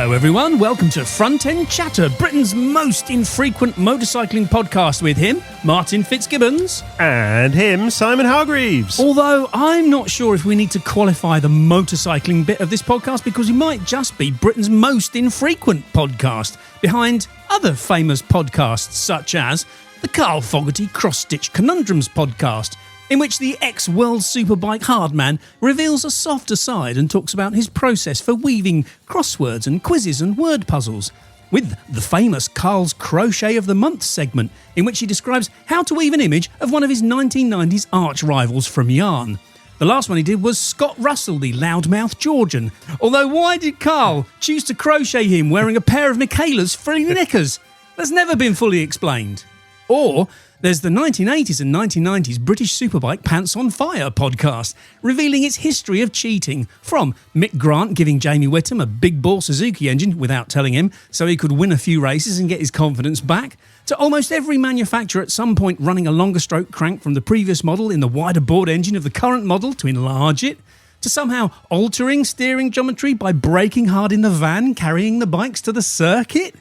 Hello everyone, welcome to Front End Chatter, Britain's most infrequent motorcycling podcast with him, Martin Fitz-Gibbons. And him, Simon Hargreaves. Although I'm not sure if we need to qualify the motorcycling bit of this podcast because we might just be Britain's most infrequent podcast, behind other famous podcasts such as the Carl Fogarty Cross-Stitch Conundrums podcast, in which the ex-World Superbike hardman reveals a softer side and talks about his process for weaving crosswords and quizzes and word puzzles, with the famous Carl's Crochet of the Month segment, in which he describes how to weave an image of one of his 1990s arch-rivals from yarn. The last one he did was Scott Russell, the loudmouth Georgian. Although why did Carl choose to crochet him wearing a pair of Michaela's frilly knickers? That's never been fully explained. Or there's the 1980s and 1990s British Superbike Pants on Fire podcast, revealing its history of cheating, from Mick Grant giving Jamie Whittam a big ball Suzuki engine without telling him so he could win a few races and get his confidence back, to almost every manufacturer at some point running a longer stroke crank from the previous model in the wider board engine of the current model to enlarge it, to somehow altering steering geometry by braking hard in the van carrying the bikes to the circuit,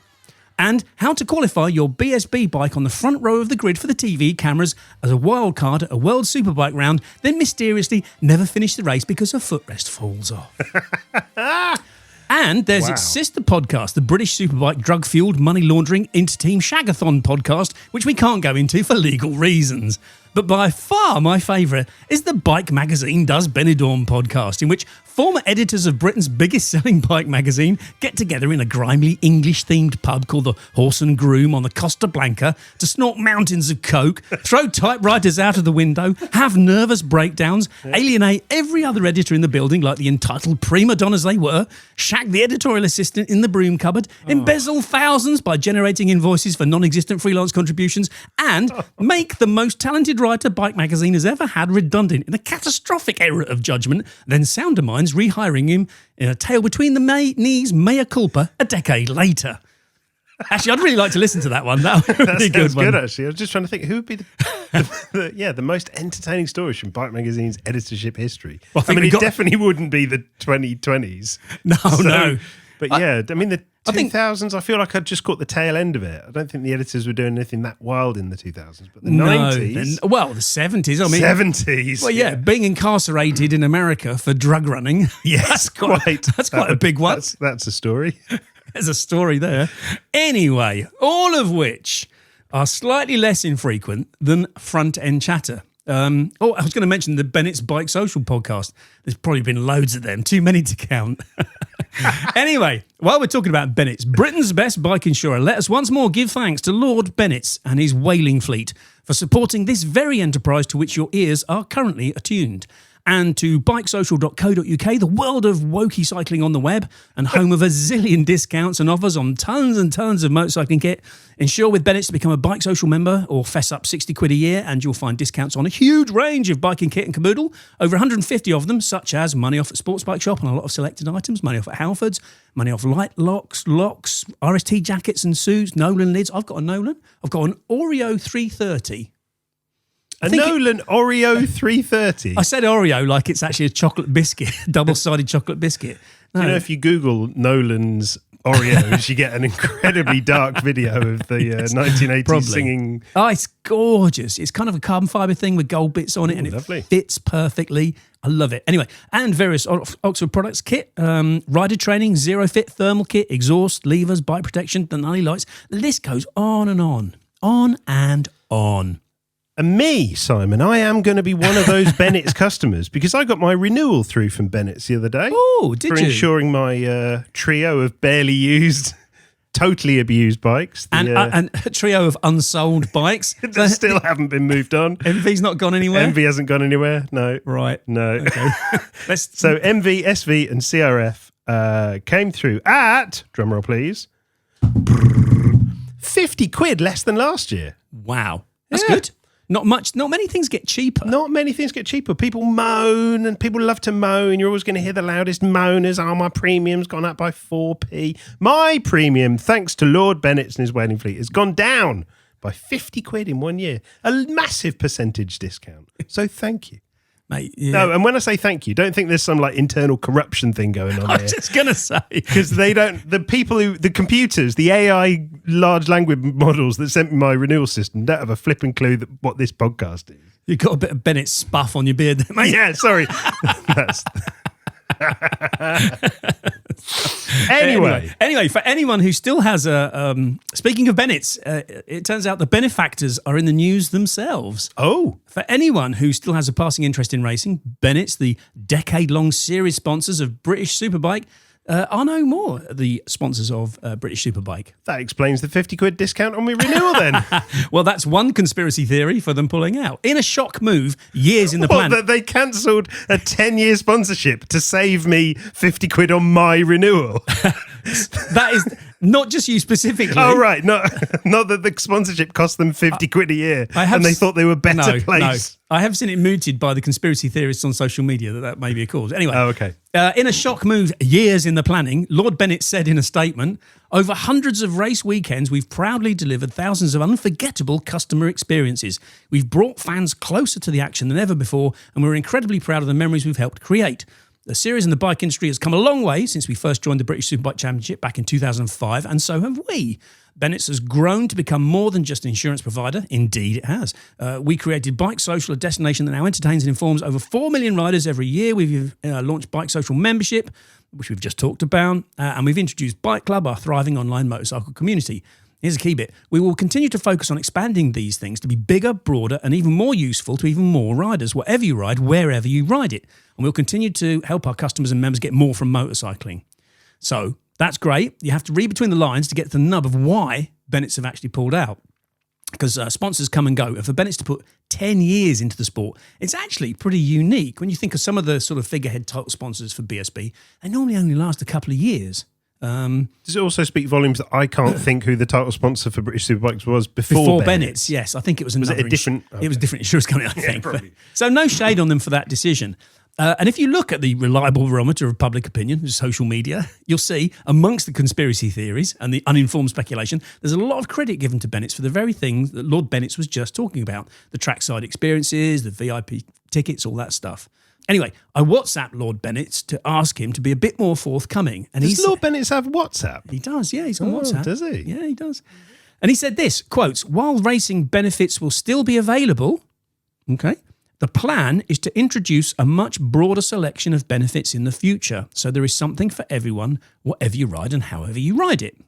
and how to qualify your BSB bike on the front row of the grid for the TV cameras as a wild card at a World Superbike round, then mysteriously never finish the race because a footrest falls off. And there's its sister podcast, the British Superbike drug-fueled money laundering inter-team shagathon podcast, which we can't go into for legal reasons. But by far my favourite is the Bike Magazine Does Benidorm podcast, in which former editors of Britain's biggest selling bike magazine get together in a grimly English-themed pub called the Horse and Groom on the Costa Blanca to snort mountains of coke, throw typewriters out of the window, have nervous breakdowns, alienate every other editor in the building like the entitled prima donnas they were, shack the editorial assistant in the broom cupboard, embezzle thousands by generating invoices for non-existent freelance contributions, and make the most talented writer Bike Magazine has ever had redundant in a catastrophic error of judgment, then sounder minds rehiring him in a tale between the knees mea culpa a decade later. Actually, I'd really like to listen to that one. That would be a good one. Good, actually. I was just trying to think who would be the most entertaining stories from Bike Magazine's editorship history. Well, I mean, it definitely wouldn't be the 2020s. No. But yeah, I mean, the 2000s, I feel like I just caught the tail end of it. I don't think the editors were doing anything that wild in the 2000s, but the 90s. Well, the 70s. I mean, 70s. Well, yeah, being incarcerated in America for drug running. Yes, that's quite a big one. That's a story. There's a story there. Anyway, all of which are slightly less infrequent than Front End Chatter. I was going to mention the Bennetts Bike Social podcast. There's probably been loads of them, too many to count. Anyway, while we're talking about Bennetts, Britain's best bike insurer, let us once more give thanks to Lord Bennetts and his whaling fleet for supporting this very enterprise to which your ears are currently attuned. And to bikesocial.co.uk, the world of wokey cycling on the web and home of a zillion discounts and offers on tons and tons of motorcycling kit. Insure with Bennetts to become a Bike Social member or fess up 60 quid a year and you'll find discounts on a huge range of biking kit and caboodle. Over 150 of them, such as money off at Sports Bike Shop on a lot of selected items, money off at Halfords, money off light locks, RST jackets and suits, Nolan lids. I've got a Nolan. I've got an Oreo 330. A Nolan Oreo 330. I said Oreo like it's actually a chocolate biscuit, double-sided chocolate biscuit. No. You know, if you Google Nolan's Oreos, you get an incredibly dark video of the 1980s singing. Oh, it's gorgeous. It's kind of a carbon fibre thing with gold bits on it, and lovely. It fits perfectly. I love it. Anyway, and various Oxford products kit, rider training, zero fit thermal kit, exhaust, levers, bike protection, Denali lights. The list goes on and on. On and on. And me, Simon, I am going to be one of those Bennetts customers because I got my renewal through from Bennetts the other day. Oh, did you? For insuring my trio of barely used, totally abused bikes. And a trio of unsold bikes. that still haven't been moved on. MV's not gone anywhere? MV hasn't gone anywhere, no. Right. No. Okay. So MV, SV and CRF came through at, drumroll please, 50 quid less than last year. Wow. That's good. Not much. Not many things get cheaper. Not many things get cheaper. People moan and people love to moan. You're always going to hear the loudest moaners. Oh, my premium's gone up by 4p. My premium, thanks to Lord Bennetts and his whaling fleet, has gone down by 50 quid in 1 year. A massive percentage discount. So thank you. Mate, yeah. No, and when I say thank you, don't think there's some like internal corruption thing going on I here. was just going to say. Because the computers, the AI large language models that sent me my renewal system don't have a flipping clue what this podcast is. You've got a bit of Bennett spuff on your beard there, mate. Yeah, sorry. Anyway, for anyone who still has speaking of Bennetts, it turns out the benefactors are in the news themselves. Oh. For anyone who still has a passing interest in racing, Bennetts, the decade-long series sponsors of British Superbike, are no more the sponsors of British Superbike. That explains the 50 quid discount on my renewal then. Well, that's one conspiracy theory for them pulling out. In a shock move, years in the plan. That they cancelled a 10-year sponsorship to save me 50 quid on my renewal. That is not just you specifically. Oh, right. Not that the sponsorship cost them 50 quid a year and they thought they were better placed. No. I have seen it mooted by the conspiracy theorists on social media that may be a cause. Anyway. Oh, okay. In a shock move, years in the planning, Lord Bennett said in a statement, over hundreds of race weekends, we've proudly delivered thousands of unforgettable customer experiences. We've brought fans closer to the action than ever before, and we're incredibly proud of the memories we've helped create. The series in the bike industry has come a long way since we first joined the British Superbike Championship back in 2005, and so have we. Bennetts has grown to become more than just an insurance provider. Indeed, it has. We created Bike Social, a destination that now entertains and informs over 4 million riders every year. We've launched Bike Social membership, which we've just talked about, and we've introduced Bike Club, our thriving online motorcycle community. Here's a key bit. We will continue to focus on expanding these things to be bigger, broader, and even more useful to even more riders, whatever you ride, wherever you ride it. And we'll continue to help our customers and members get more from motorcycling. So that's great. You have to read between the lines to get to the nub of why Bennetts have actually pulled out. Because sponsors come and go. And for Bennetts to put 10 years into the sport, it's actually pretty unique. When you think of some of the sort of figurehead title sponsors for BSB, they normally only last a couple of years. Does it also speak volumes that I can't think who the title sponsor for British Superbikes was before Bennetts? Yes, I think it was another. Was it a different? It was a different insurance company, I think. Probably. So no shade on them for that decision. And if you look at the reliable barometer of public opinion, social media, you'll see amongst the conspiracy theories and the uninformed speculation, there's a lot of credit given to Bennetts for the very things that Lord Bennetts was just talking about. The trackside experiences, the VIP tickets, all that stuff. Anyway, I WhatsApped Lord Bennetts to ask him to be a bit more forthcoming. And does Lord Bennetts have WhatsApp? He does, yeah, he's on WhatsApp. Does he? Yeah, he does. And he said this, quotes, while racing benefits will still be available, okay, the plan is to introduce a much broader selection of benefits in the future. So there is something for everyone, whatever you ride and however you ride it.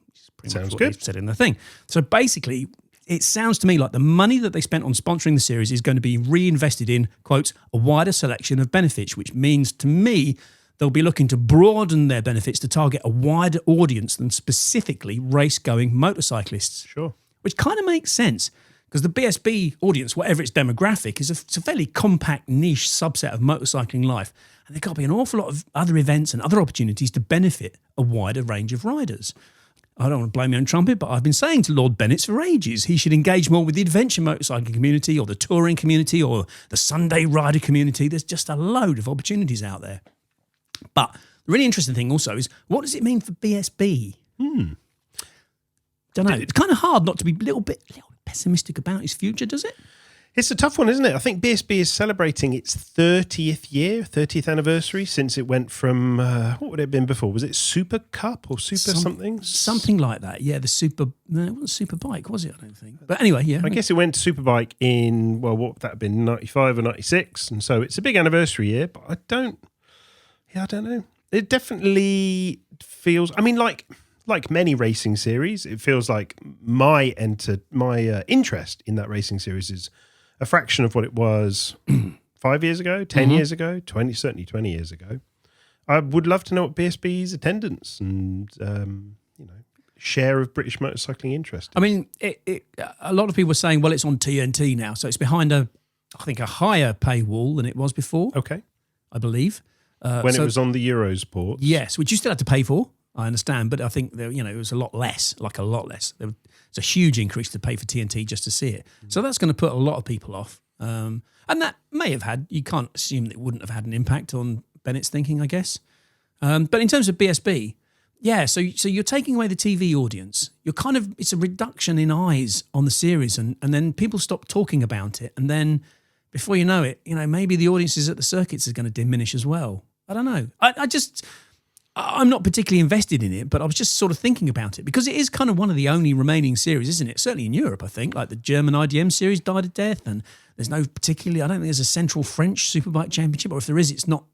Sounds good. He said in the thing. So basically, it sounds to me like the money that they spent on sponsoring the series is going to be reinvested in, quotes, a wider selection of benefits, which means to me they'll be looking to broaden their benefits to target a wider audience than specifically race-going motorcyclists. Sure. Which kind of makes sense because the BSB audience, whatever its demographic, it's a fairly compact niche subset of motorcycling life. And there's got to be an awful lot of other events and other opportunities to benefit a wider range of riders. I don't want to blow my own trumpet, but I've been saying to Lord Bennetts for ages, he should engage more with the adventure motorcycling community or the touring community or the Sunday rider community. There's just a load of opportunities out there. But the really interesting thing also is, what does it mean for BSB? Don't know. It's kind of hard not to be a little bit pessimistic about his future, does it? It's a tough one, isn't it? I think BSB is celebrating its 30th anniversary since it went from, what would it have been before? Was it Super Cup or Super something? Something like that, yeah. No, it wasn't Super Bike, was it? I don't think. But anyway, yeah. I guess it went to Superbike in, well, what would that have been, 95 or 96? And so it's a big anniversary year, but I don't know. It definitely feels, I mean, like many racing series, it feels like my interest in that racing series is a fraction of what it was 5 years ago, 10 years ago, 20 years ago. I would love to know what BSB's attendance and share of British motorcycling interest is. I mean, a lot of people are saying, well, it's on TNT now, so it's behind I think a higher paywall than it was before. Okay, I believe when it was on the Eurosport. Yes, which you still had to pay for. I understand, but I think it was a lot less. It's a huge increase to pay for TNT just to see it. So that's going to put a lot of people off. And that may have had, you can't assume that it wouldn't have had an impact on Bennett's thinking, I guess. But in terms of BSB, yeah, so you're taking away the TV audience. It's a reduction in eyes on the series, and then people stop talking about it. And then before you know it, maybe the audiences at the circuits is going to diminish as well. I don't know. I'm not particularly invested in it, but I was just sort of thinking about it because it is kind of one of the only remaining series, isn't it? Certainly in Europe, I think. Like the German IDM series died a death, and there's no particularly, I don't think there's a central French Superbike Championship, or if there is, it's not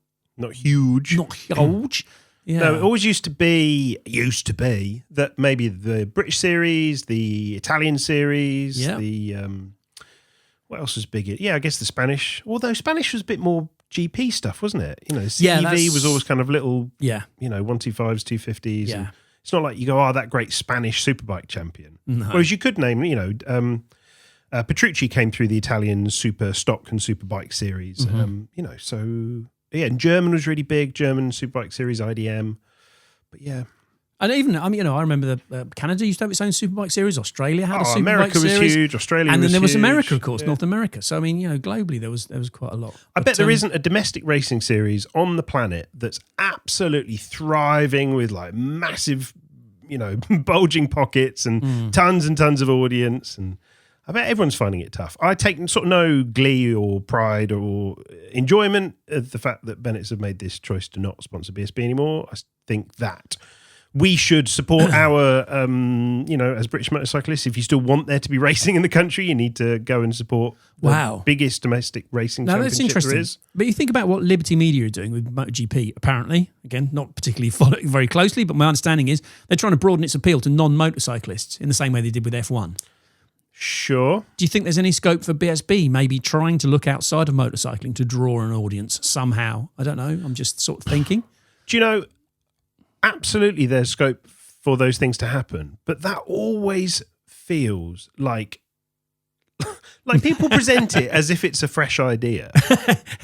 huge. Not huge. Yeah. No, it always used to be that maybe the British series, the Italian series, the what else was big? Yeah, I guess the Spanish. Although Spanish was a bit more GP stuff, wasn't it? CEV was always kind of little, 125s, 250s. Yeah. And it's not like you go, that great Spanish Superbike champion. No. Whereas you could name, Petrucci came through the Italian Super Stock and Superbike series. Mm-hmm. And German was really big, German Superbike series, IDM. But yeah. And even, I remember Canada used to have its own Superbike series. Australia had a Superbike America series. was huge. Australia was huge. And then there was America, of course, North America. So, globally there was quite a lot. I bet there isn't a domestic racing series on the planet that's absolutely thriving with like massive, bulging pockets and tons of audience. And I bet everyone's finding it tough. I take sort of no glee or pride or enjoyment of the fact that Bennetts have made this choice to not sponsor BSB anymore. I think that we should support our, as British motorcyclists, if you still want there to be racing in the country, you need to go and support the biggest domestic racing championship that's interesting. there is. But you think about what Liberty Media are doing with MotoGP, apparently, again, not particularly following very closely, but my understanding is they're trying to broaden its appeal to non-motorcyclists in the same way they did with F1. Sure. Do you think there's any scope for BSB maybe trying to look outside of motorcycling to draw an audience somehow? I don't know. I'm just sort of thinking. Do you know, absolutely there's scope for those things to happen, but that always feels like people present it as if it's a fresh idea.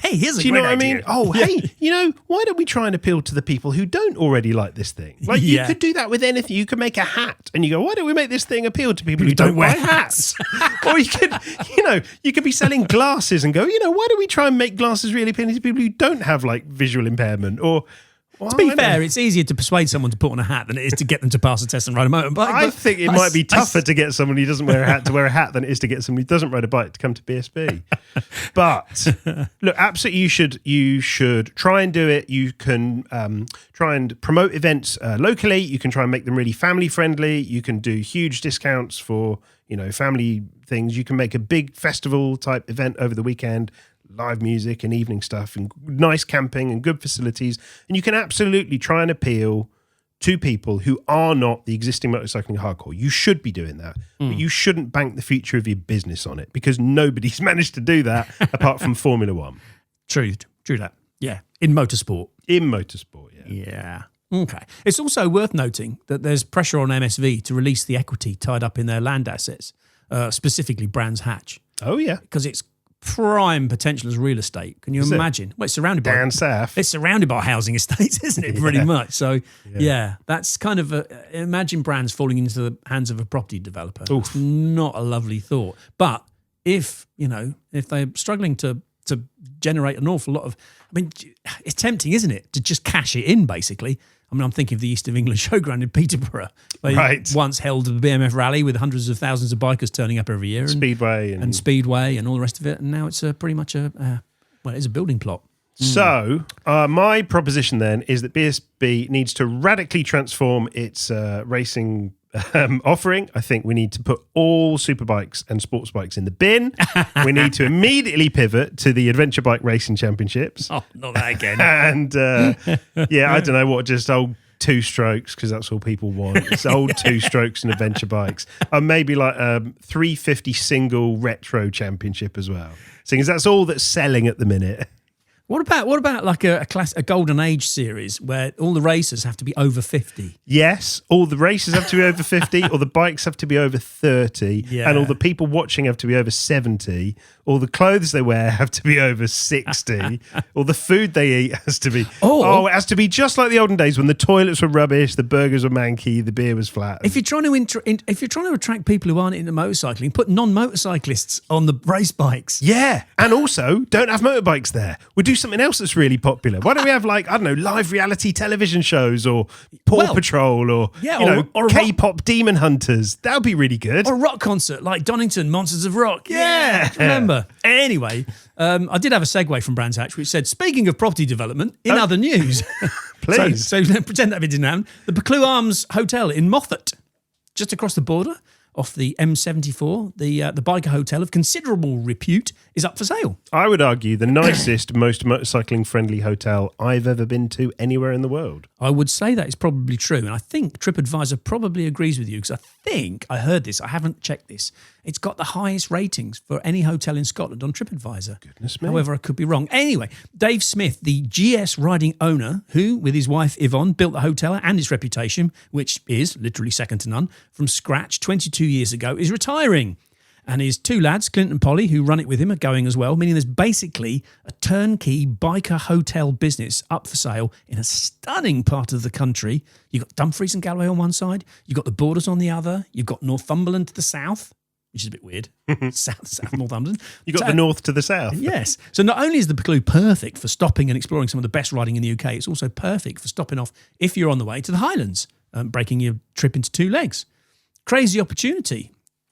Hey, here's a great idea. Do you know what I mean? Oh, hey, why don't we try and appeal to the people who don't already like this thing? Like you could do that with anything. You could make a hat and you go, why don't we make this thing appeal to people who don't wear hats? Or you could, you could be selling glasses and go, why don't we try and make glasses really appealing to people who don't have like visual impairment or... To be fair, it's easier to persuade someone to put on a hat than it is to get them to pass a test and ride a motorbike. I think it might be tougher to get someone who doesn't wear a hat to wear a hat than it is to get someone who doesn't ride a bike to come to BSB. But look, absolutely, you should try and do it. You can try and promote events locally. You can try and make them really family friendly. You can do huge discounts for family things. You can make a big festival type event over the weekend. Live music and evening stuff and nice camping and good facilities. And you can absolutely try and appeal to people who are not the existing motorcycling hardcore. You should be doing that. But you shouldn't bank the future of your business on it because nobody's managed to do that apart from Formula One. True that. Yeah. In motorsport. Yeah. Okay. It's also worth noting that there's pressure on MSV to release the equity tied up in their land assets, specifically Brands Hatch. Oh, yeah. Because it's prime potential as real estate. Can you imagine? Well, it's surrounded by It's surrounded by housing estates, isn't it? Pretty much. So that's kind of imagine Brands falling into the hands of a property developer. Oof. It's not a lovely thought. But if they're struggling to generate an awful lot of, it's tempting, isn't it, to just cash it in basically. I'm thinking of the East of England Showground in Peterborough, where once held the BMF rally with hundreds of thousands of bikers turning up every year. Speedway and all the rest of it. And now it's pretty much it's a building plot. So my proposition then is that BSB needs to radically transform its racing offering. I think we need to put all superbikes and sports bikes in the bin. We need to immediately pivot to the adventure bike racing championships. Oh, not that again. And I don't know what, just old two strokes, because that's all people want. It's old two strokes and adventure bikes. And maybe like 350 single retro championship as well. Seeing as that's all that's selling at the minute. What about like a Golden Age series where all the racers have to be over 50? Yes, all the racers have to be over 50, or the bikes have to be over 30, and all the people watching have to be over 70, all the clothes they wear have to be over 60, or the food they eat has to be... it has to be just like the olden days when the toilets were rubbish, the burgers were manky, the beer was flat. If you're trying to attract people who aren't into motorcycling, put non-motorcyclists on the race bikes. Yeah, and also don't have motorbikes there. We'll do something else that's really popular? Why don't we have live reality television shows or Paw Patrol or K-pop Demon Hunters? That would be really good. Or a rock concert like Donington Monsters of Rock. Yeah. Remember. Anyway, I did have a segue from Brands Hatch which said, speaking of property development, in other news. Please. So pretend that we didn't happen. The Buccleuch Arms Hotel in Moffat, just across the border off the M74, the biker hotel of considerable repute, is up for sale. I would argue the nicest, most motorcycling-friendly hotel I've ever been to anywhere in the world. I would say that is probably true, and I think TripAdvisor probably agrees with you, because I think I heard this, I haven't checked this, it's got the highest ratings for any hotel in Scotland on TripAdvisor. Goodness me. However, I could be wrong. Anyway, Dave Smith, the GS riding owner, who, with his wife Yvonne, built the hotel and its reputation, which is literally second to none, from scratch 22 years ago, is retiring. And his two lads, Clint and Polly, who run it with him, are going as well, meaning there's basically a turnkey biker hotel business up for sale in a stunning part of the country. You've got Dumfries and Galloway on one side, you've got the Borders on the other, you've got Northumberland to the south, which is a bit weird, south Northumberland. You've got the north to the south. Yes. So not only is the Buccleuch perfect for stopping and exploring some of the best riding in the UK, it's also perfect for stopping off if you're on the way to the Highlands, breaking your trip into two legs. Crazy opportunity.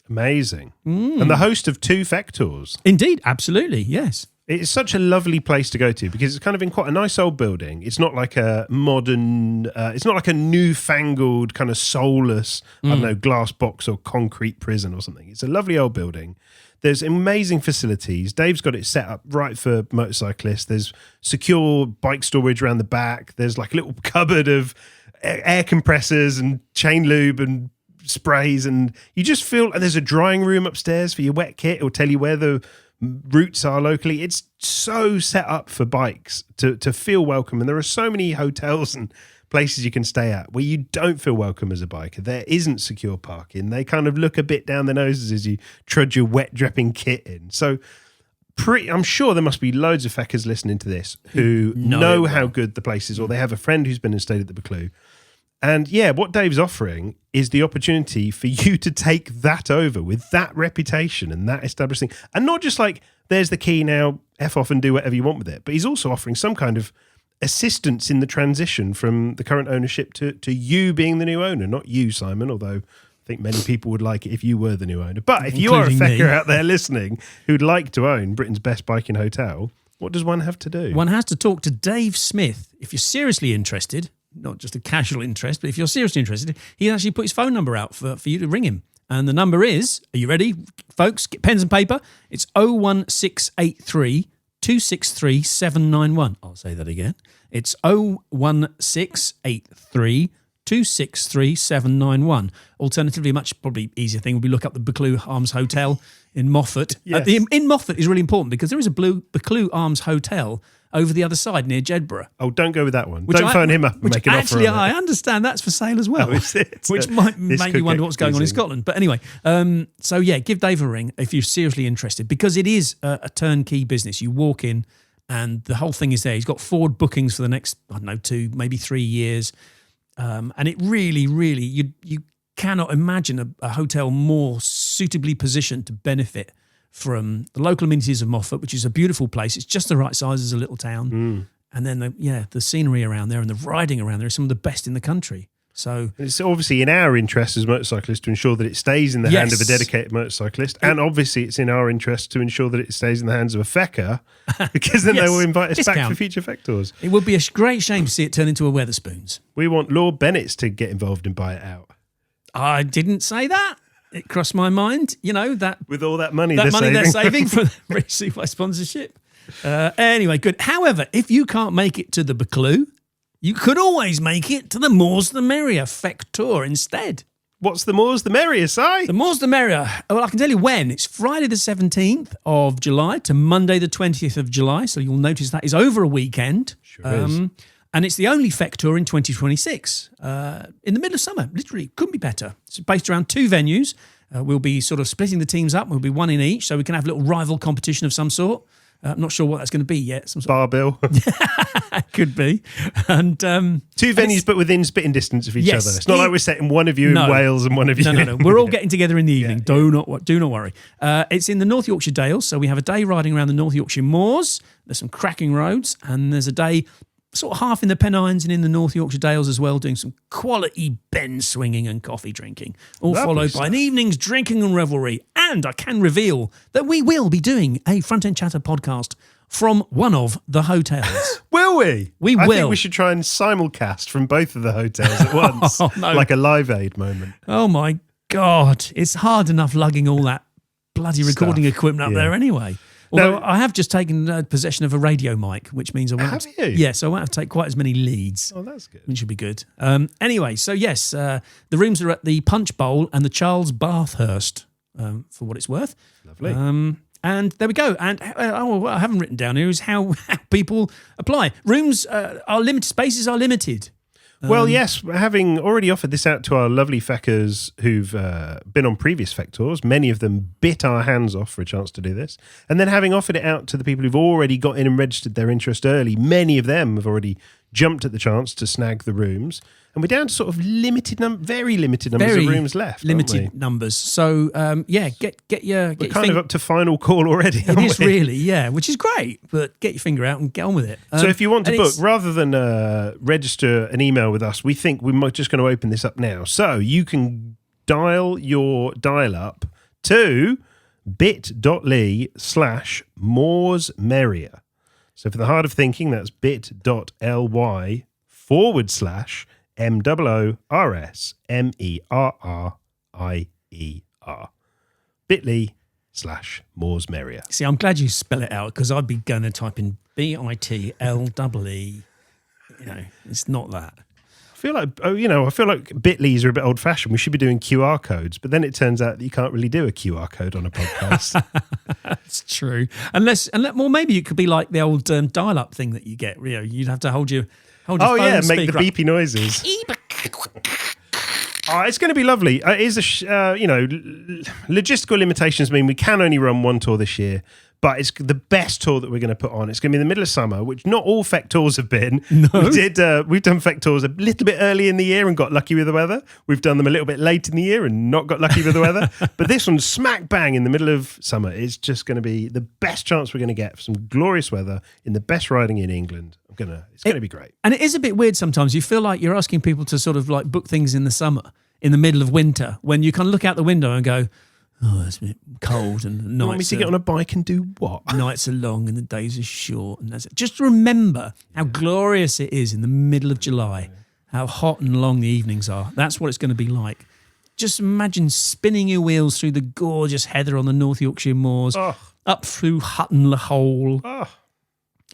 Amazing. And the host of 2 FEC Tours. Indeed, absolutely, yes. It's such a lovely place to go to because it's kind of in quite a nice old building. It's not like a modern, it's not like a newfangled kind of soulless, I don't know, glass box or concrete prison or something. It's a lovely old building. There's amazing facilities. Dave's got it set up right for motorcyclists. There's secure bike storage around the back. There's like a little cupboard of air compressors and chain lube and sprays, and you just feel, and there's a drying room upstairs for your wet kit. It'll tell you where the routes are locally. It's so set up for bikes to feel welcome, and there are so many hotels and places you can stay at where you don't feel welcome as a biker. There isn't secure parking. They kind of look a bit down their noses as you trudge your wet dripping kit in. So I'm sure there must be loads of feckers listening to this who know how good the place is, or they have a friend who's been and stayed at the Buccleuch. And yeah, what Dave's offering is the opportunity for you to take that over with that reputation and that established thing. And not just like, there's the key now, F off and do whatever you want with it. But he's also offering some kind of assistance in the transition from the current ownership to you being the new owner. Not you, Simon, although I think many people would like it if you were the new owner. But if you are a fecker out there listening who'd like to own Britain's best biking hotel, what does one have to do? One has to talk to Dave Smith. If you're seriously interested, not just a casual interest, but if you're seriously interested, he actually put his phone number out for you to ring him. And the number is, are you ready, folks? Get pens and paper. It's 01683 263 791. I'll say that again. It's 01683 263 791. Alternatively, a much probably easier thing would be look up the Buccleuch Arms Hotel in Moffat. Yes. In Moffat is really important because there is a Buccleuch Arms Hotel over the other side near Jedburgh. Oh, don't go with that one. Don't phone him up and make an offer. Actually, I understand that's for sale as well. Oh, is it? Which might make you wonder what's going on in Scotland. But anyway, so yeah, give Dave a ring if you're seriously interested, because it is a turnkey business. You walk in and the whole thing is there. He's got forward bookings for the next, 2, maybe 3 years. And it really, really, you cannot imagine a hotel more suitably positioned to benefit from the local amenities of Moffat, which is a beautiful place. It's just the right size as a little town. And then, the scenery around there and the riding around there is some of the best in the country. So it's obviously in our interest as motorcyclists to ensure that it stays in the hand of a dedicated motorcyclist. And obviously it's in our interest to ensure that it stays in the hands of a fecker, because then they will invite us back for future FEC Tours. It would be a great shame to see it turn into a Wetherspoons. We want Lord Bennetts to get involved and buy it out. I didn't say that. It crossed my mind, that with all that money, they're saving for the Raceway sponsorship. Anyway, good. However, if you can't make it to the Buccleuch, you could always make it to the More's the Merrier FEC Tour instead. What's the More's the Merrier, Si? The More's the Merrier. Well, I can tell you when. It's Friday the 17th of July to Monday the 20th of July. So you'll notice that is over a weekend. Sure is. And it's the only FEC Tour in 2026, in the middle of summer. Literally, couldn't be better. It's based around 2 venues. We'll be sort of splitting the teams up. We'll be one in each, so we can have a little rival competition of some sort. I'm not sure what that's going to be yet. Some sort Bar bill. could be. And two venues, but within spitting distance of each other. It's not like we're setting one of you in Wales and one of you. No. We're all getting together in the evening. Do not worry. It's in the North Yorkshire Dales, so we have a day riding around the North Yorkshire moors. There's some cracking roads, and there's a day sort of half in the Pennines and in the North Yorkshire Dales as well, doing some quality bend swinging and coffee drinking, all followed by an evening's drinking and revelry. And I can reveal that we will be doing a Front End Chatter podcast from one of the hotels. Will we? We will. I think we should try and simulcast from both of the hotels at once, like a Live Aid moment. Oh my God. It's hard enough lugging all that bloody recording equipment up there anyway. Although I have just taken possession of a radio mic, which means I won't have you? Yeah, so I won't have to take quite as many leads. Oh, that's good. Which should be good. Anyway, so yes, the rooms are at the Punch Bowl and the Charles Bathurst, for what it's worth. Lovely. And there we go. And what I haven't written down here is how people apply. Rooms are limited, spaces are limited. Well, yes, having already offered this out to our lovely feckers who've been on previous FEC tours, many of them bit our hands off for a chance to do this, and then having offered it out to the people who've already got in and registered their interest early, many of them have already jumped at the chance to snag the rooms, and we're down to sort of very limited numbers of rooms left. Limited numbers. So get your. We're kind of up to final call already. It is really, which is great. But get your finger out and get on with it. So if you want to book, rather than register an email with us, we think we might just going to open this up now. So you can dial your dial up to bit.ly/Moorsmerrier. So for the hard of thinking, that's bit.ly/MOORSMERRIER. bit.ly/Moorsmerrier. See, I'm glad you spell it out because I'd be going to type in BITLEE. It's not that. I feel like Bitleys are a bit old fashioned. We should be doing QR codes, but then it turns out that you can't really do a QR code on a podcast. That's true. Unless maybe it could be like the old dial-up thing that you get. You'd have to hold your phone make the beepy noises. It's going to be lovely. It is logistical limitations mean we can only run one tour this year, but it's the best tour that we're going to put on. It's going to be in the middle of summer, which not all FEC tours have been. No. We've done FEC tours a little bit early in the year and got lucky with the weather. We've done them a little bit late in the year and not got lucky with the weather. But this one's smack bang in the middle of summer. It's just going to be the best chance we're going to get for some glorious weather in the best riding in England. It's going to be great. And it is a bit weird sometimes. You feel like you're asking people to sort of like book things in the summer, in the middle of winter, when you kind of look out the window and go, oh, it's a bit cold and nights. You want me to get on a bike and do what? Nights are long and the days are short. And that's it. Just remember how glorious it is in the middle of July, how hot and long the evenings are. That's what it's going to be like. Just imagine spinning your wheels through the gorgeous heather on the North Yorkshire moors, up through Hutton Le Hole.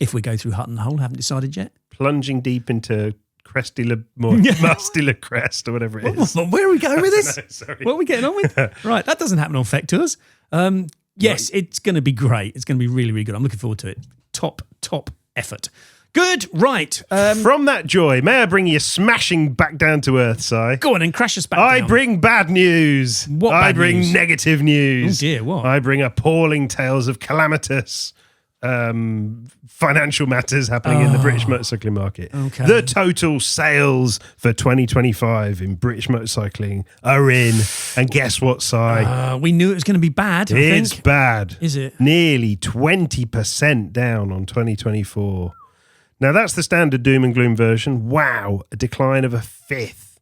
If we go through Hutton Le Hole, haven't decided yet. Plunging deep into Musty Le Crest or whatever it is. Where are we going with this? No, sorry. What are we getting on with? Right, that doesn't happen on FEC tours. Yes, it's going to be great. It's going to be really, really good. I'm looking forward to it. Top effort. Good, right. From that joy, may I bring you smashing back down to earth, Si? Go on and crash us back I down. bring bad news. What bad I bring news? negative news. Oh dear, what? I bring appalling tales of calamitous financial matters happening in the British motorcycling market. Okay. The total sales for 2025 in British motorcycling are in. And guess what, Si? We knew it was going to be bad, I think. It's bad. Is it? Nearly 20% down on 2024. Now, that's the standard doom and gloom version. Wow, a decline of a fifth.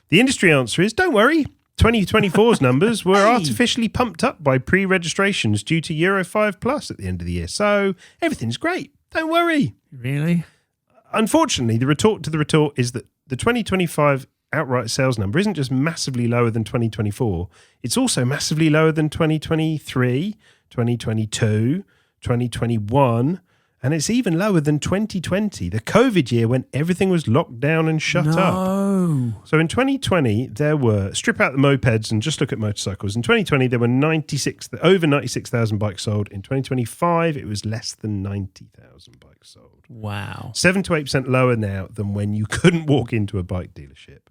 The industry answer is, don't worry. 2024's numbers were artificially pumped up by pre-registrations due to Euro 5 Plus at the end of the year. So everything's great. Don't worry. Really? Unfortunately, the retort to the retort is that the 2025 outright sales number isn't just massively lower than 2024. It's also massively lower than 2023, 2022, 2021, and it's even lower than 2020, the COVID year when everything was locked down and shut up. So in 2020, there were, strip out the mopeds and just look at motorcycles. In 2020, there were over 96,000 bikes sold. In 2025, it was less than 90,000 bikes sold. Wow. 7 to 8% lower now than when you couldn't walk into a bike dealership.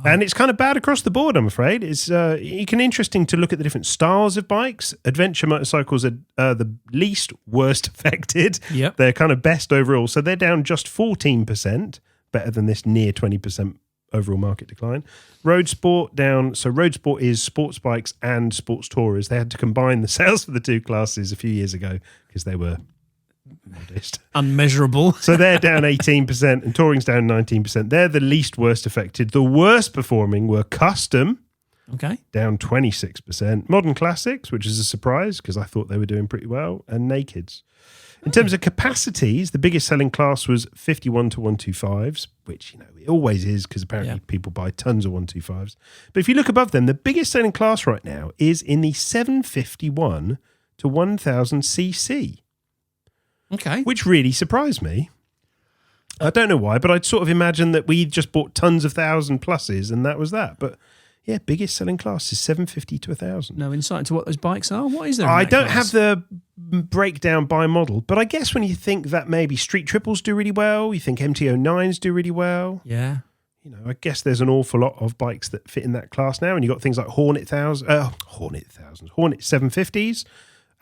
And it's kind of bad across the board, I'm afraid. It's interesting to look at the different styles of bikes. Adventure motorcycles are the least worst affected. Yep. They're kind of best overall. So they're down just 14%, better than this near 20% overall market decline. Road Sport down. So Road Sport is sports bikes and sports tourers. They had to combine the sales for the two classes a few years ago because they were modest. Unmeasurable. So they're down 18% and touring's down 19%. They're the least worst affected. The worst performing were Custom, down 26%. Modern Classics, which is a surprise because I thought they were doing pretty well, and Nakeds. In terms of capacities, the biggest selling class was 51 to 125s, which it always is because apparently people buy tons of 125s. But if you look above them, the biggest selling class right now is in the 751 to 1000 cc. Okay. Which really surprised me. I don't know why, but I'd sort of imagined that we just bought tons of 1000 pluses and that was that. But yeah, biggest selling class is 750 to 1000. No insight into what those bikes are? What is there? I don't have the breakdown by model, but I guess when you think that maybe Street Triples do really well, you think MT-09s do really well. Yeah. I guess there's an awful lot of bikes that fit in that class now. And you've got things like Hornet 750s.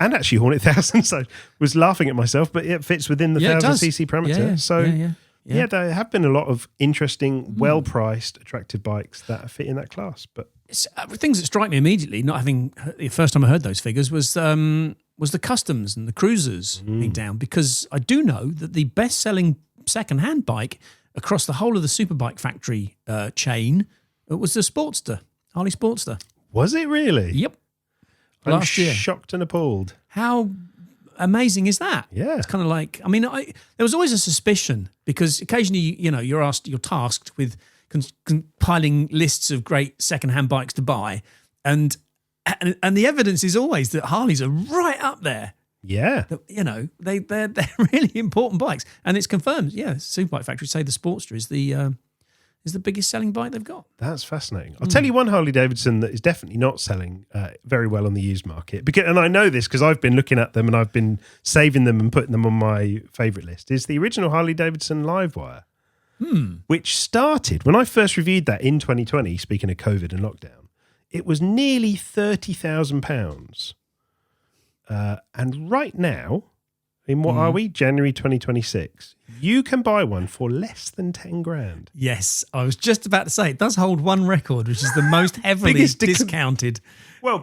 And actually Hornet 1000s. I was laughing at myself, but it fits within the 1000cc parameter. Yeah, there have been a lot of interesting, well-priced, attractive bikes that fit in that class. But things that strike me immediately, not having the first time I heard those figures, was the Customs and the Cruisers being down, because I do know that the best-selling second-hand bike across the whole of the Superbike factory chain was the Sportster, Harley Sportster. Was it really? Yep. I'm Last year. Shocked and appalled. How amazing is that? Yeah. It's kind of like, there was always a suspicion because occasionally, you're tasked with compiling lists of great second-hand bikes to buy. And the evidence is always that Harleys are right up there. Yeah. They're really important bikes. And it's confirmed. Yeah. Superbike factory say the Sportster is the biggest selling bike they've got. That's fascinating. I'll tell you one Harley Davidson that is definitely not selling very well on the used market. And I know this because I've been looking at them and I've been saving them and putting them on my favourite list, is the original Harley Davidson Livewire, which started, when I first reviewed that in 2020, speaking of COVID and lockdown, it was nearly £30,000. And right now, in what are we? January 2026. You can buy one for less than 10 grand. Yes, I was just about to say, it does hold one record, which is the most heavily discounted.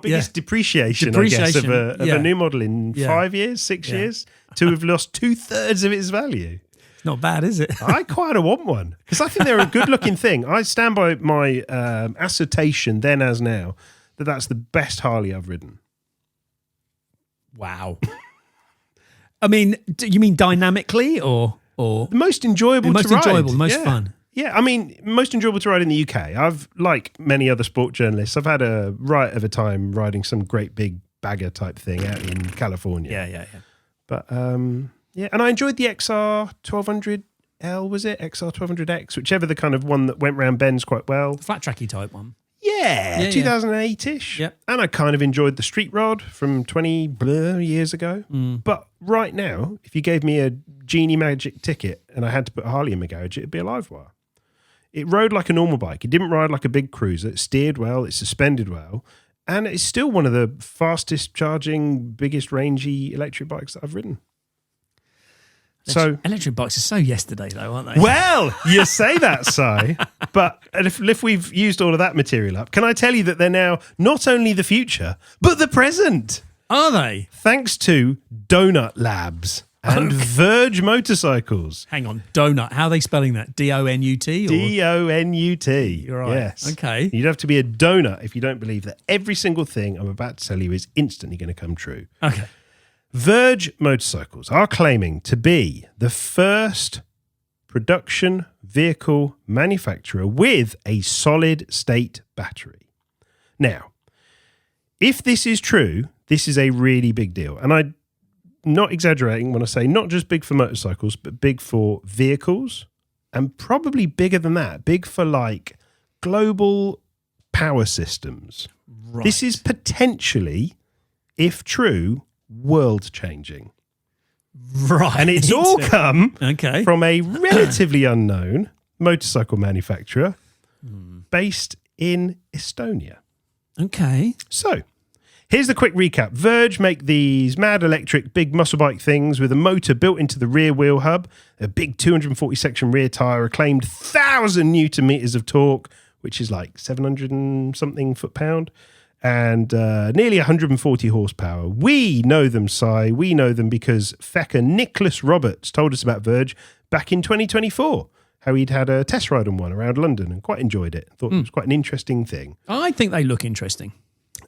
Biggest depreciation, I guess, of a new model in 5 years, 6 years, to have lost 2/3 of its value. It's not bad, is it? I quite want one, because I think they're a good-looking thing. I stand by my assertion, then as now, that that's the best Harley I've ridden. Wow. Do you mean dynamically or the most enjoyable to ride? The most fun. Yeah, most enjoyable to ride in the UK. I've, like many other sport journalists, I've had a right of a time riding some great big bagger type thing out in California. Yeah. But, and I enjoyed the XR 1200L, was it? XR 1200X, whichever, the kind of one that went round bends quite well. The flat tracky type one. Yeah, 2008-ish. Yep. And I kind of enjoyed the Street Rod from 20 years ago. But right now, if you gave me a Genie Magic ticket and I had to put a Harley in my garage, it'd be a Livewire. It rode like a normal bike. It didn't ride like a big cruiser. It steered well. It suspended well. And it's still one of the fastest charging, biggest rangy electric bikes that I've ridden. So electric bikes are so yesterday, though, aren't they? Well, you say that, Si, but if we've used all of that material up, can I tell you that they're now not only the future, but the present? Are they? Thanks to Donut Labs and Voge Motorcycles. Hang on, Donut. How are they spelling that? D-O-N-U-T? D-O-N-U-T. You're right. Yes. Okay. You'd have to be a donut if you don't believe that every single thing I'm about to tell you is instantly going to come true. Okay. Voge Motorcycles are claiming to be the first production vehicle manufacturer with a solid state battery. Now, if this is true, this is a really big deal. And I'm not exaggerating when I say not just big for motorcycles, but big for vehicles, and probably bigger than that, big for like global power systems. Right. This is potentially, if true, world-changing. Right. And it's all come okay. from a relatively unknown motorcycle manufacturer based in Estonia. Okay. So, here's the quick recap. Voge make these mad electric big muscle bike things with a motor built into the rear wheel hub, a big 240 section rear tyre, a claimed 1,000 Newton meters of torque, which is like 700 and something foot-pound, and nearly 140 horsepower. We know them, Si. We know them because FECer Nicholas Roberts told us about Voge back in 2024, how he'd had a test ride on one around London and quite enjoyed it. Thought it was quite an interesting thing. I think they look interesting.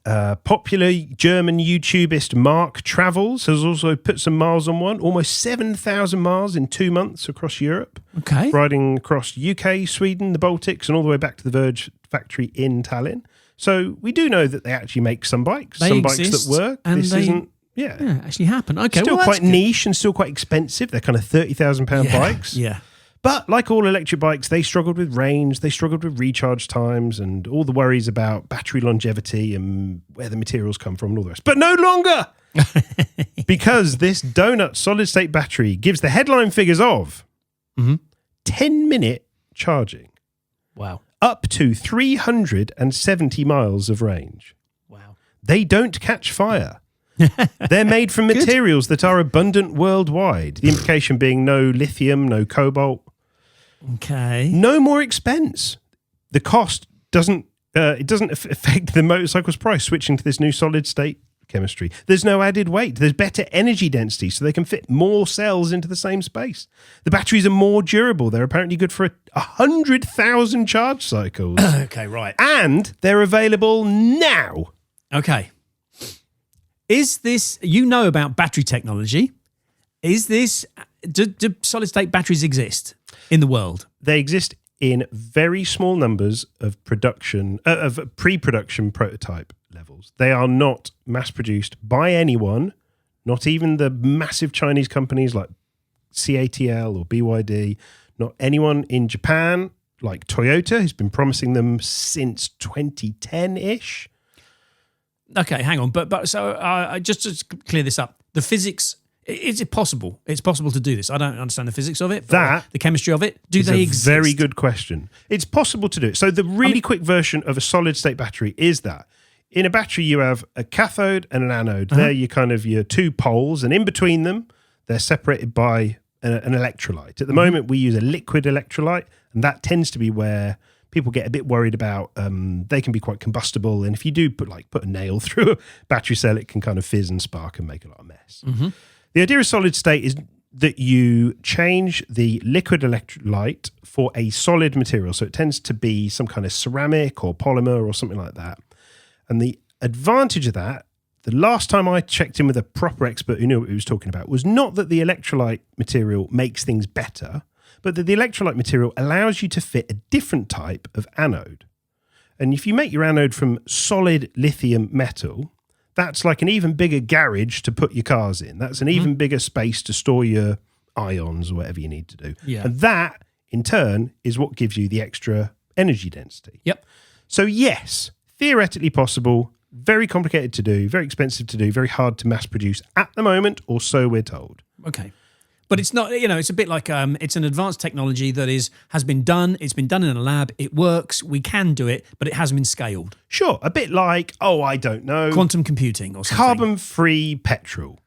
Popular German YouTubist Mark Travels has also put some miles on one, almost 7,000 miles in 2 months across Europe. Okay. Riding across UK, Sweden, the Baltics, and all the way back to the Voge factory in Tallinn. So we do know that they actually make some bikes, bikes that work. And this isn't, actually happen. Okay, still quite niche and still quite expensive. They're kind of £30,000 bikes. Yeah. But like all electric bikes, they struggled with range, they struggled with recharge times and all the worries about battery longevity and where the materials come from and all the rest. But no longer! Because this donut solid-state battery gives the headline figures of 10-minute charging. Wow. Up to 370 miles of range. Wow. They don't catch fire. They're made from materials that are abundant worldwide. The implication being no lithium, no cobalt. Okay. No more expense. The cost doesn't affect the motorcycle's price switching to this new solid state chemistry. There's no added weight. There's better energy density, so they can fit more cells into the same space. The batteries are more durable. They're apparently good for 100,000 charge cycles. Okay, right. And they're available now. Okay. Is this, you know about battery technology, is this, do solid state batteries exist in the world? They exist in very small numbers of production, of pre-production prototype levels. They are not mass-produced by anyone, not even the massive Chinese companies like CATL or BYD, not anyone in Japan like Toyota, who's been promising them since 2010-ish. Okay, hang on. But so just to clear this up, the physics, is it possible? It's possible to do this. I don't understand the physics of it. But the chemistry of it. Do they exist? Very good question. It's possible to do it. So the really quick version of a solid state battery is that in a battery you have a cathode and an anode. They're your two poles, and in between them they're separated by an electrolyte. At the moment we use a liquid electrolyte, and that tends to be where people get a bit worried about. They can be quite combustible, and if you do put a nail through a battery cell, it can kind of fizz and spark and make a lot of mess. The idea of solid state is that you change the liquid electrolyte for a solid material, so it tends to be some kind of ceramic or polymer or something like that. And the advantage of that, the last time I checked in with a proper expert who knew what he was talking about, was not that the electrolyte material makes things better, but that the electrolyte material allows you to fit a different type of anode. And if you make your anode from solid lithium metal, that's like an even bigger garage to put your cars in. That's an even bigger space to store your ions or whatever you need to do. Yeah. And that, in turn, is what gives you the extra energy density. Yep. So yes, theoretically possible, very complicated to do, very expensive to do, very hard to mass produce at the moment, or so we're told. Okay. But it's not, it's a bit like it's an advanced technology that has been done. It's been done in a lab. It works. We can do it, but it hasn't been scaled. Sure. A bit like, I don't know. Quantum computing or something. Carbon-free petrol.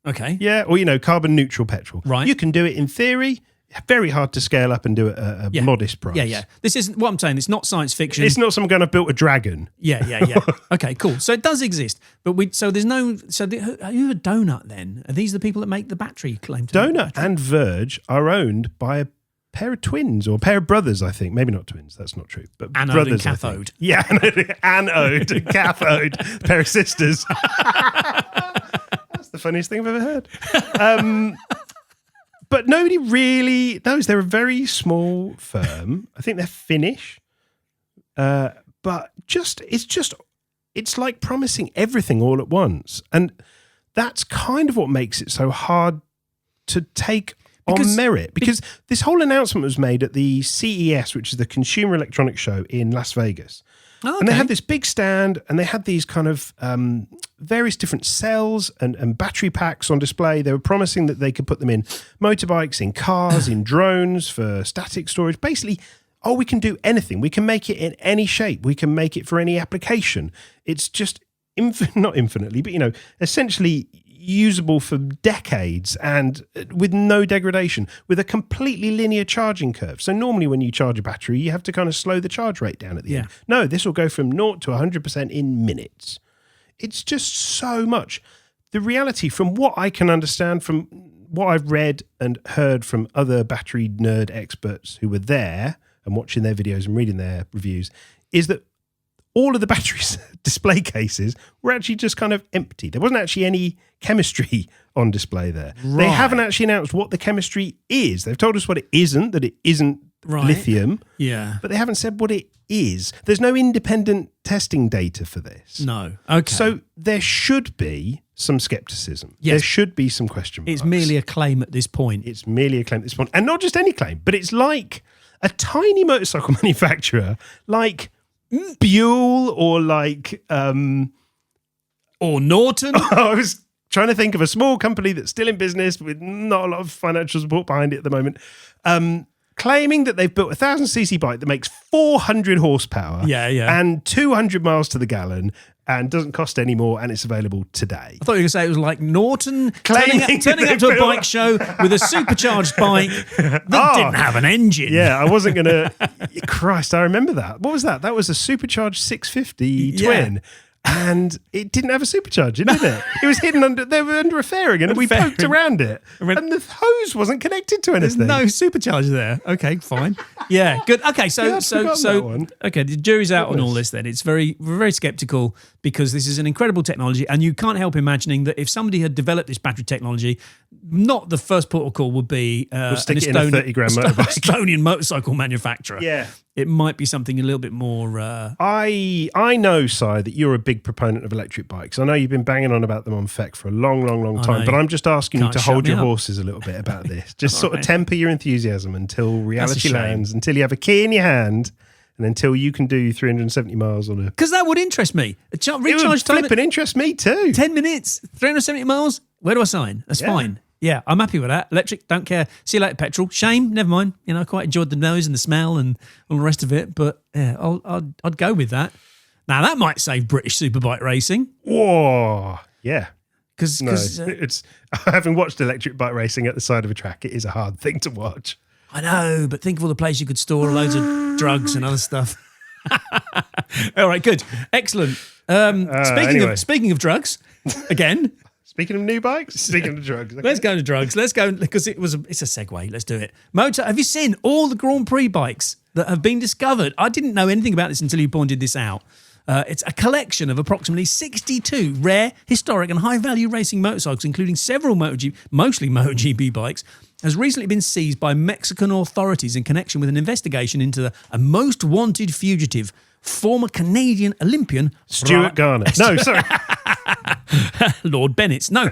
Okay. Yeah. Or, carbon-neutral petrol. Right. You can do it in theory. Very hard to scale up and do it at a modest price. Yeah. This isn't what I'm saying. It's not science fiction. It's not someone going to build a dragon. Yeah. Okay, cool. So it does exist, but who are Donut then? Are these the people that make the battery claim to? Donut and Voge are owned by a pair of twins or a pair of brothers, I think. Maybe not twins. That's not true. But anode brothers, and cathode. Yeah, anode and cathode. Pair of sisters. That's the funniest thing I've ever heard. But nobody really knows. They're a very small firm. I think they're Finnish. But it's like promising everything all at once. And that's kind of what makes it so hard to take on merit. Because this whole announcement was made at the CES, which is the Consumer Electronics Show in Las Vegas. Oh, okay. And they had this big stand, and they had these kind of various different cells and battery packs on display. They were promising that they could put them in motorbikes, in cars, in drones for static storage. Basically, oh, we can do anything. We can make it in any shape. We can make it for any application. It's just not infinitely, but, essentially usable for decades and with no degradation, with a completely linear charging curve. So normally when you charge a battery, you have to kind of slow the charge rate down at the end. No, this will go from 0 to 100% in minutes. It's just so much. The reality, from what I can understand, from what I've read and heard from other battery nerd experts who were there and watching their videos and reading their reviews, is that all of the batteries display cases were actually just kind of empty. There wasn't actually any chemistry on display there. Right. They haven't actually announced what the chemistry is. They've told us what it isn't, that it isn't lithium. Yeah. But they haven't said what it is. There's no independent testing data for this. No. Okay. So there should be some skepticism. Yes. There should be some question marks. It's merely a claim at this point. It's merely a claim at this point. And not just any claim, but it's like a tiny motorcycle manufacturer, like Buell or like or Norton. I was trying to think of a small company that's still in business with not a lot of financial support behind it at the moment, claiming that they've built a 1,000cc bike that makes 400 horsepower and 200 miles to the gallon and doesn't cost any more, and it's available today. I thought you were going to say it was like Norton turning up to a bike show with a supercharged bike that didn't have an engine. Yeah, I wasn't going to... Christ, I remember that. What was that? That was a supercharged 650 twin. And it didn't have a supercharger, did it? It was hidden under a fairing, and we poked around it. And the hose wasn't connected to anything. There's no supercharger there. Okay, fine. Yeah, good. Okay, so okay, the jury's out on all this then. It's we're very skeptical because this is an incredible technology, and you can't help imagining that if somebody had developed this battery technology, not the first port of call would be an Estonian motorcycle manufacturer. Yeah. It might be something a little bit more... I know, Si, that you're a big proponent of electric bikes. I know you've been banging on about them on FEC for a long time, but I'm just asking you to hold your horses a little bit about this. Just sort of temper your enthuusing until reality lands, until you have a key in your hand, and until you can do 370 miles on a... Because that would interest me. Recharge time... flipping interest me too. 10 minutes, 370 miles, where do I sign? That's fine. Yeah, I'm happy with that. Electric, don't care. See you later, petrol. Shame, never mind. I quite enjoyed the nose and the smell and all the rest of it. But yeah, I'd go with that. Now that might save British superbike racing. Whoa, yeah. Because it's having watched electric bike racing at the side of a track, it is a hard thing to watch. I know, but think of all the places you could store loads of drugs and other stuff. All right, good, excellent. Speaking of drugs, again. Speaking of new bikes, speaking of drugs. Okay. Let's go to drugs. Let's go, because it's a segue. Let's do it. Have you seen all the Grand Prix bikes that have been discovered? I didn't know anything about this until you pointed this out. It's a collection of approximately 62 rare, historic and high-value racing motorcycles, including several mostly MotoGP bikes, has recently been seized by Mexican authorities in connection with an investigation into a most wanted fugitive, former Canadian Olympian... Stuart Garner. No, sorry. Lord Bennetts. No,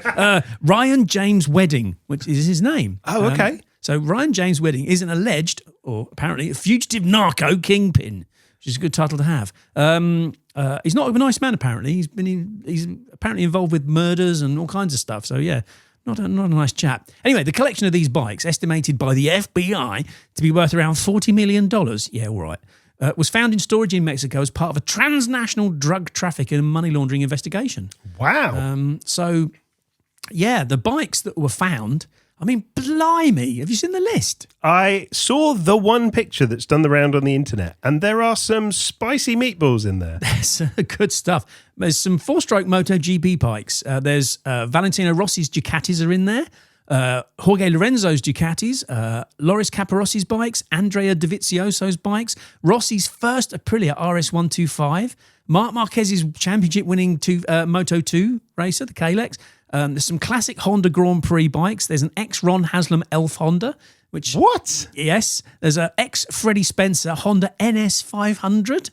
Ryan James Wedding, which is his name. Oh, okay. So Ryan James Wedding is an alleged, or apparently a fugitive narco kingpin, which is a good title to have. He's not a nice man, apparently. He's apparently involved with murders and all kinds of stuff. So yeah, not a nice chap. Anyway, the collection of these bikes, estimated by the FBI to be worth around $40 million. Yeah, all right. Was found in storage in Mexico as part of a transnational drug trafficking and money laundering investigation. Wow. So, yeah, the bikes that were found, I mean, blimey, have you seen the list? I saw the one picture that's done the round on the internet, and there are some spicy meatballs in there. There's good stuff. There's some four-stroke MotoGP bikes. There's Valentino Rossi's Ducatis are in there. Jorge Lorenzo's Ducatis, Loris Capirosi's bikes, Andrea Dovizioso's bikes, Rossi's first Aprilia RS125, Marc Marquez's championship-winning Moto2 racer, the Kalex. There's some classic Honda Grand Prix bikes. There's an ex-Ron Haslam Elf Honda. What? Yes. There's an ex-Freddie Spencer Honda NS500.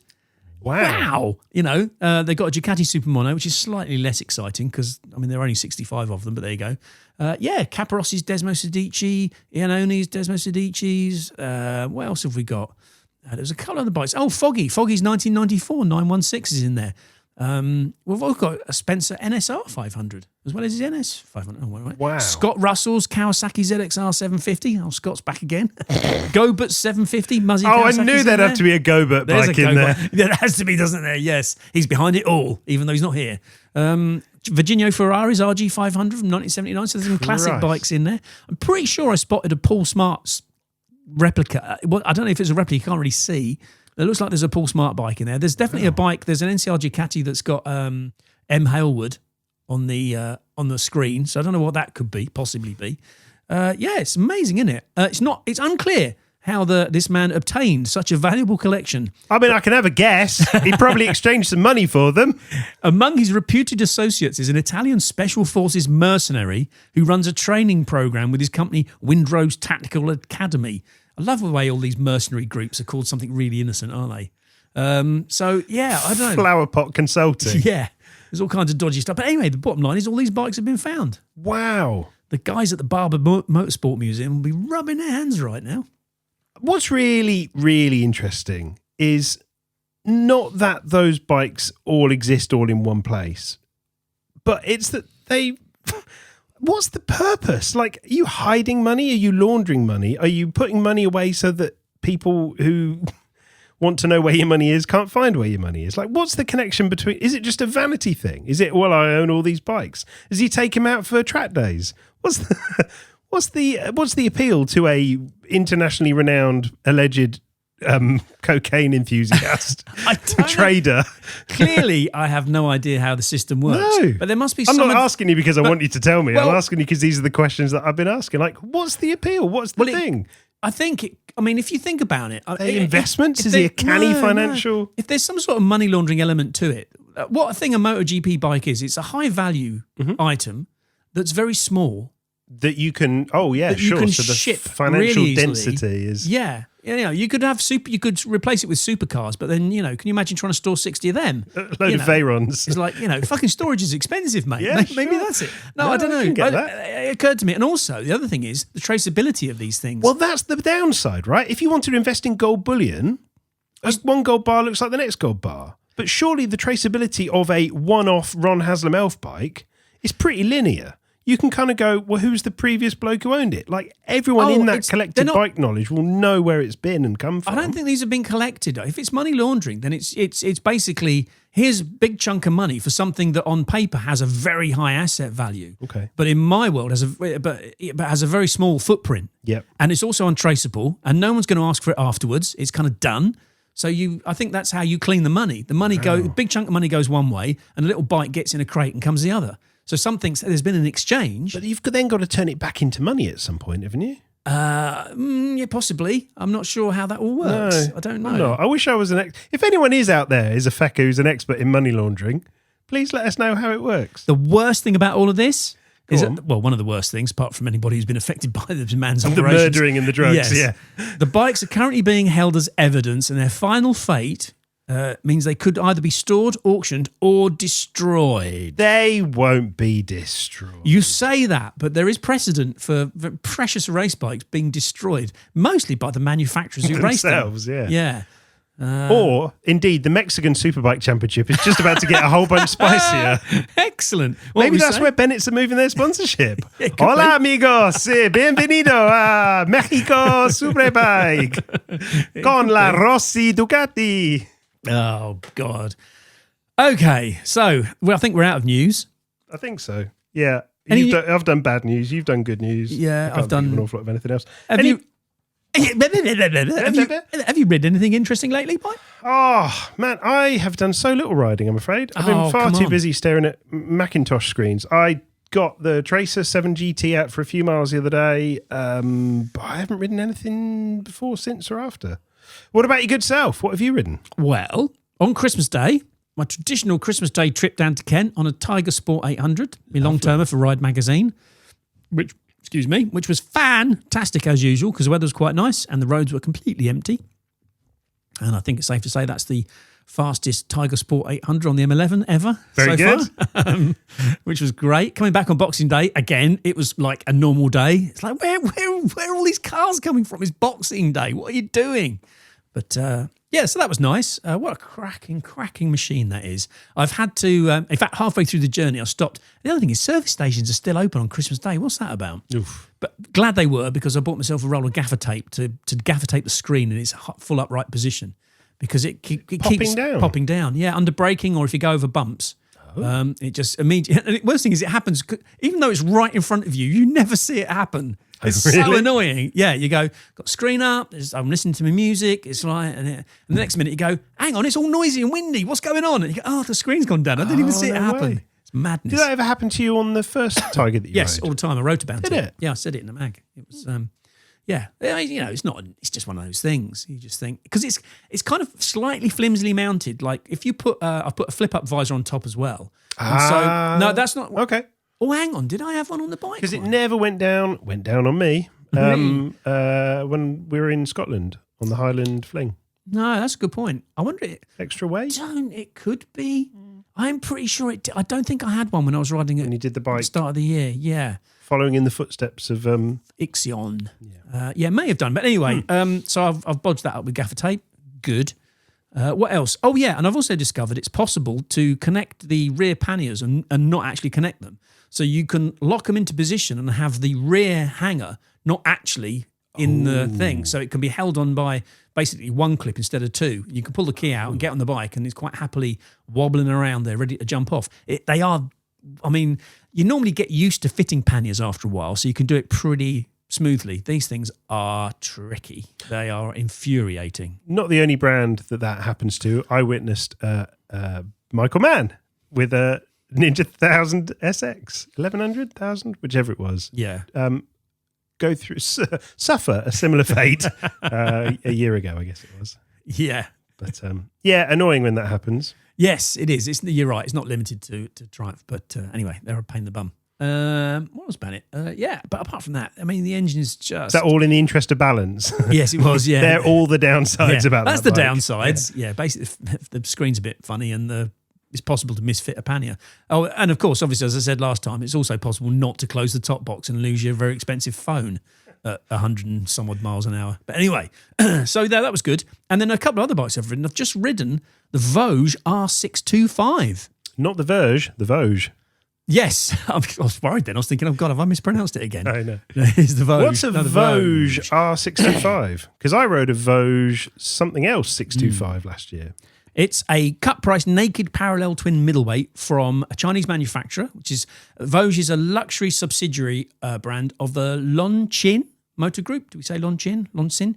Wow. They've got a Ducati Supermono, which is slightly less exciting because, there are only 65 of them, but there you go. Capirosi's Desmo Sedici, Iannone's Desmo Sedici's. What else have we got? There's a couple of other bikes. Oh, Foggy's 1994 916 is in there. We've all got a Spencer NSR 500 as well as his NS 500. Oh, wait. Wow. Scott Russell's Kawasaki ZXR 750. Oh, Scott's back again. Gobert 750. Muzzy Kawasaki's I knew there'd have to be a Gobert bike in there. There has to be, doesn't there? Yes. He's behind it all, even though he's not here. Virginio Ferrari's RG 500 from 1979. So there's some classic bikes in there. I'm pretty sure I spotted a Paul Smart's replica. Well, I don't know if it's a replica. You can't really see. It looks like there's a Paul Smart bike in there. There's definitely a bike. There's an NCR Ducati that's got M. Halewood on the screen. So I don't know what that could be, possibly be. It's amazing, isn't it? It's unclear how this man obtained such a valuable collection. I mean, I can have a guess. He probably exchanged some money for them. Among his reputed associates is an Italian Special Forces mercenary who runs a training program with his company Windrose Tactical Academy. I love the way all these mercenary groups are called something really innocent, aren't they? I don't know. Flower pot consulting. Yeah, there's all kinds of dodgy stuff. But anyway, the bottom line is all these bikes have been found. Wow. The guys at the Barber Motorsport Museum will be rubbing their hands right now. What's really, really interesting is not that those bikes all exist all in one place, but it's that they... What's the purpose? Like, are you hiding money? Are you laundering money? Are you putting money away so that people who want to know where your money is can't find where your money is? Like, what's the connection between... Is it just a vanity thing? Is it, well, I own all these bikes? Does he take him out for track days? What's the appeal to a internationally renowned alleged cocaine enthusiast trader? Clearly, I have no idea how the system works. No. But there must be I'm not asking you because I want you to tell me. I'm asking you because these are the questions that I've been asking. Like, what's the appeal? What's the thing? I think, if you think about it... investments? Is he a canny financial... No. If there's some sort of money laundering element to it, what a thing a MotoGP bike is, it's a high-value item that's very small. That you can... Oh, yeah, sure. Can so the ship financial really density is... Yeah. You could have you could replace it with supercars, but then, can you imagine trying to store 60 of them? A load of Veyrons. It's like, fucking storage is expensive, mate. Yeah, maybe that's it. No, I don't know. It occurred to me. And also, the other thing is the traceability of these things. Well, that's the downside, right? If you wanted to invest in gold bullion, one gold bar looks like the next gold bar. But surely the traceability of a one-off Ron Haslam Elf bike is pretty linear. You can kind of go, well, who's the previous bloke who owned it? Like, everyone in that collective bike knowledge will know where it's been and come from. I don't think these have been collected. If it's money laundering, then it's basically, here's a big chunk of money for something that on paper has a very high asset value. Okay. But in my world, has a very small footprint. Yep. And it's also untraceable, and no one's going to ask for it afterwards. It's kind of done. So I think that's how you clean the money. The money a big chunk of money goes one way, and a little bike gets in a crate and comes the other. So there's been an exchange. But you've then got to turn it back into money at some point, haven't you? Yeah, possibly. I'm not sure how that all works. No, I don't know. No, I wish I was if anyone is out there is a FEC who's an expert in money laundering, please let us know how it works. The worst thing about all of this is one of the worst things, apart from anybody who's been affected by the man's operations. The murdering and the drugs, yes. Yeah. The bikes are currently being held as evidence, and their final fate means they could either be stored, auctioned, or destroyed. They won't be destroyed. You say that, but there is precedent for precious race bikes being destroyed, mostly by the manufacturers who race them. Themselves, yeah. Yeah. Or, indeed, the Mexican Superbike Championship is just about to get a whole bunch spicier. Excellent. Maybe that's where Bennetts are moving their sponsorship. Hola, amigos. Bienvenido a Mexico Superbike con la Rossi Ducati. Oh, God. Okay, so I think we're out of news. I think so. Yeah. I've done bad news. You've done good news. Yeah, I've done an awful lot of anything else. Have you read anything interesting lately, Mike? Oh, man, I have done so little riding, I'm afraid. I've been far too busy staring at Macintosh screens. I got the Tracer 7 GT out for a few miles the other day, but I haven't ridden anything before, since, or after. What about your good self? What have you ridden? Well, on Christmas Day, my traditional Christmas Day trip down to Kent on a Tiger Sport 800, my long-termer for Ride Magazine, which was fantastic as usual because the weather was quite nice and the roads were completely empty. And I think it's safe to say that's the fastest Tiger Sport 800 on the M11 ever. Very good. Far, which was great. Coming back on Boxing Day, again, it was like a normal day. It's like, where are all these cars coming from? It's Boxing Day. What are you doing? But Yeah, so that was nice. What a cracking machine that is. I've had to, in fact, halfway through the journey, I stopped. The other thing is service stations are still open on Christmas Day. What's that about? Oof. But glad they were, because I bought myself a roll of gaffer tape to gaffer tape the screen in its full upright position, because it keeps popping down. Yeah, under braking or if you go over bumps. It just immediately. And the worst thing is, it happens even though it's right in front of you. You never see it happen. It's so annoying. Yeah, you go, got the screen up, I'm listening to my music, it's like, and the next minute you go, hang on, it's all noisy and windy, what's going on? And you go, oh, the screen's gone down. I didn't even see it happen. Way. It's madness. Did that ever happen to you on the first Tiger that you Yes, rode? all the time. I wrote about it. Did it? Yeah, I said it in the mag. It was, yeah. It's just one of those things. You just think, because it's kind of slightly flimsily mounted. Like if you put, I've put a flip-up visor on top as well. So, no, that's not. Okay. Oh, hang on. Did I have one on the bike? Because it never went down on me when we were in Scotland on the Highland Fling. No, that's a good point. I wonder extra weight? It could be. I'm pretty sure it. I don't think I had one when I was riding it. When you did the bike. At the start of the year, yeah. Following in the footsteps of Ixion. Yeah, may have done. But anyway, so I've bodged that up with gaffer tape. Good. What else? Oh, yeah, and I've also discovered it's possible to connect the rear panniers and not actually connect them. So you can lock them into position and have the rear hanger not actually in the thing. So it can be held on by basically one clip instead of two. You can pull the key out and get on the bike, and it's quite happily wobbling around there, ready to jump off. You normally get used to fitting panniers after a while, so you can do it pretty smoothly. These things are tricky. They are infuriating. Not the only brand that happens to. I witnessed Michael Mann with a Ninja 1000 SX, 1100, 1000, whichever it was. Yeah. Go through, suffer a similar fate a year ago, I guess it was. Yeah. But annoying when that happens. Yes, it is. You're right. It's not limited to Triumph. But anyway, they're a pain in the bum. What was Bennett? But apart from that, I mean, the engine is just... Is that all in the interest of balance? Yes, it was, yeah. They're all the downsides about that. That's the downsides. Yeah, basically, the screen's a bit funny and it's possible to misfit a pannier. Oh, and of course, obviously, as I said last time, it's also possible not to close the top box and lose your very expensive phone at 100 and some odd miles an hour. But anyway, so that was good. And then a couple of other bikes I've ridden. I've just ridden the Voge R625. Not the Verge, the Voge. Yes, I was worried then. I was thinking, oh God, have I mispronounced it again? I know. It's the Voge. What's a Voge R625? Because I rode a Voge something else 625 last year. It's a cut-price naked parallel twin middleweight from a Chinese manufacturer, which is Voge is a luxury subsidiary brand of the Longchin Motor Group. Do we say Longchin?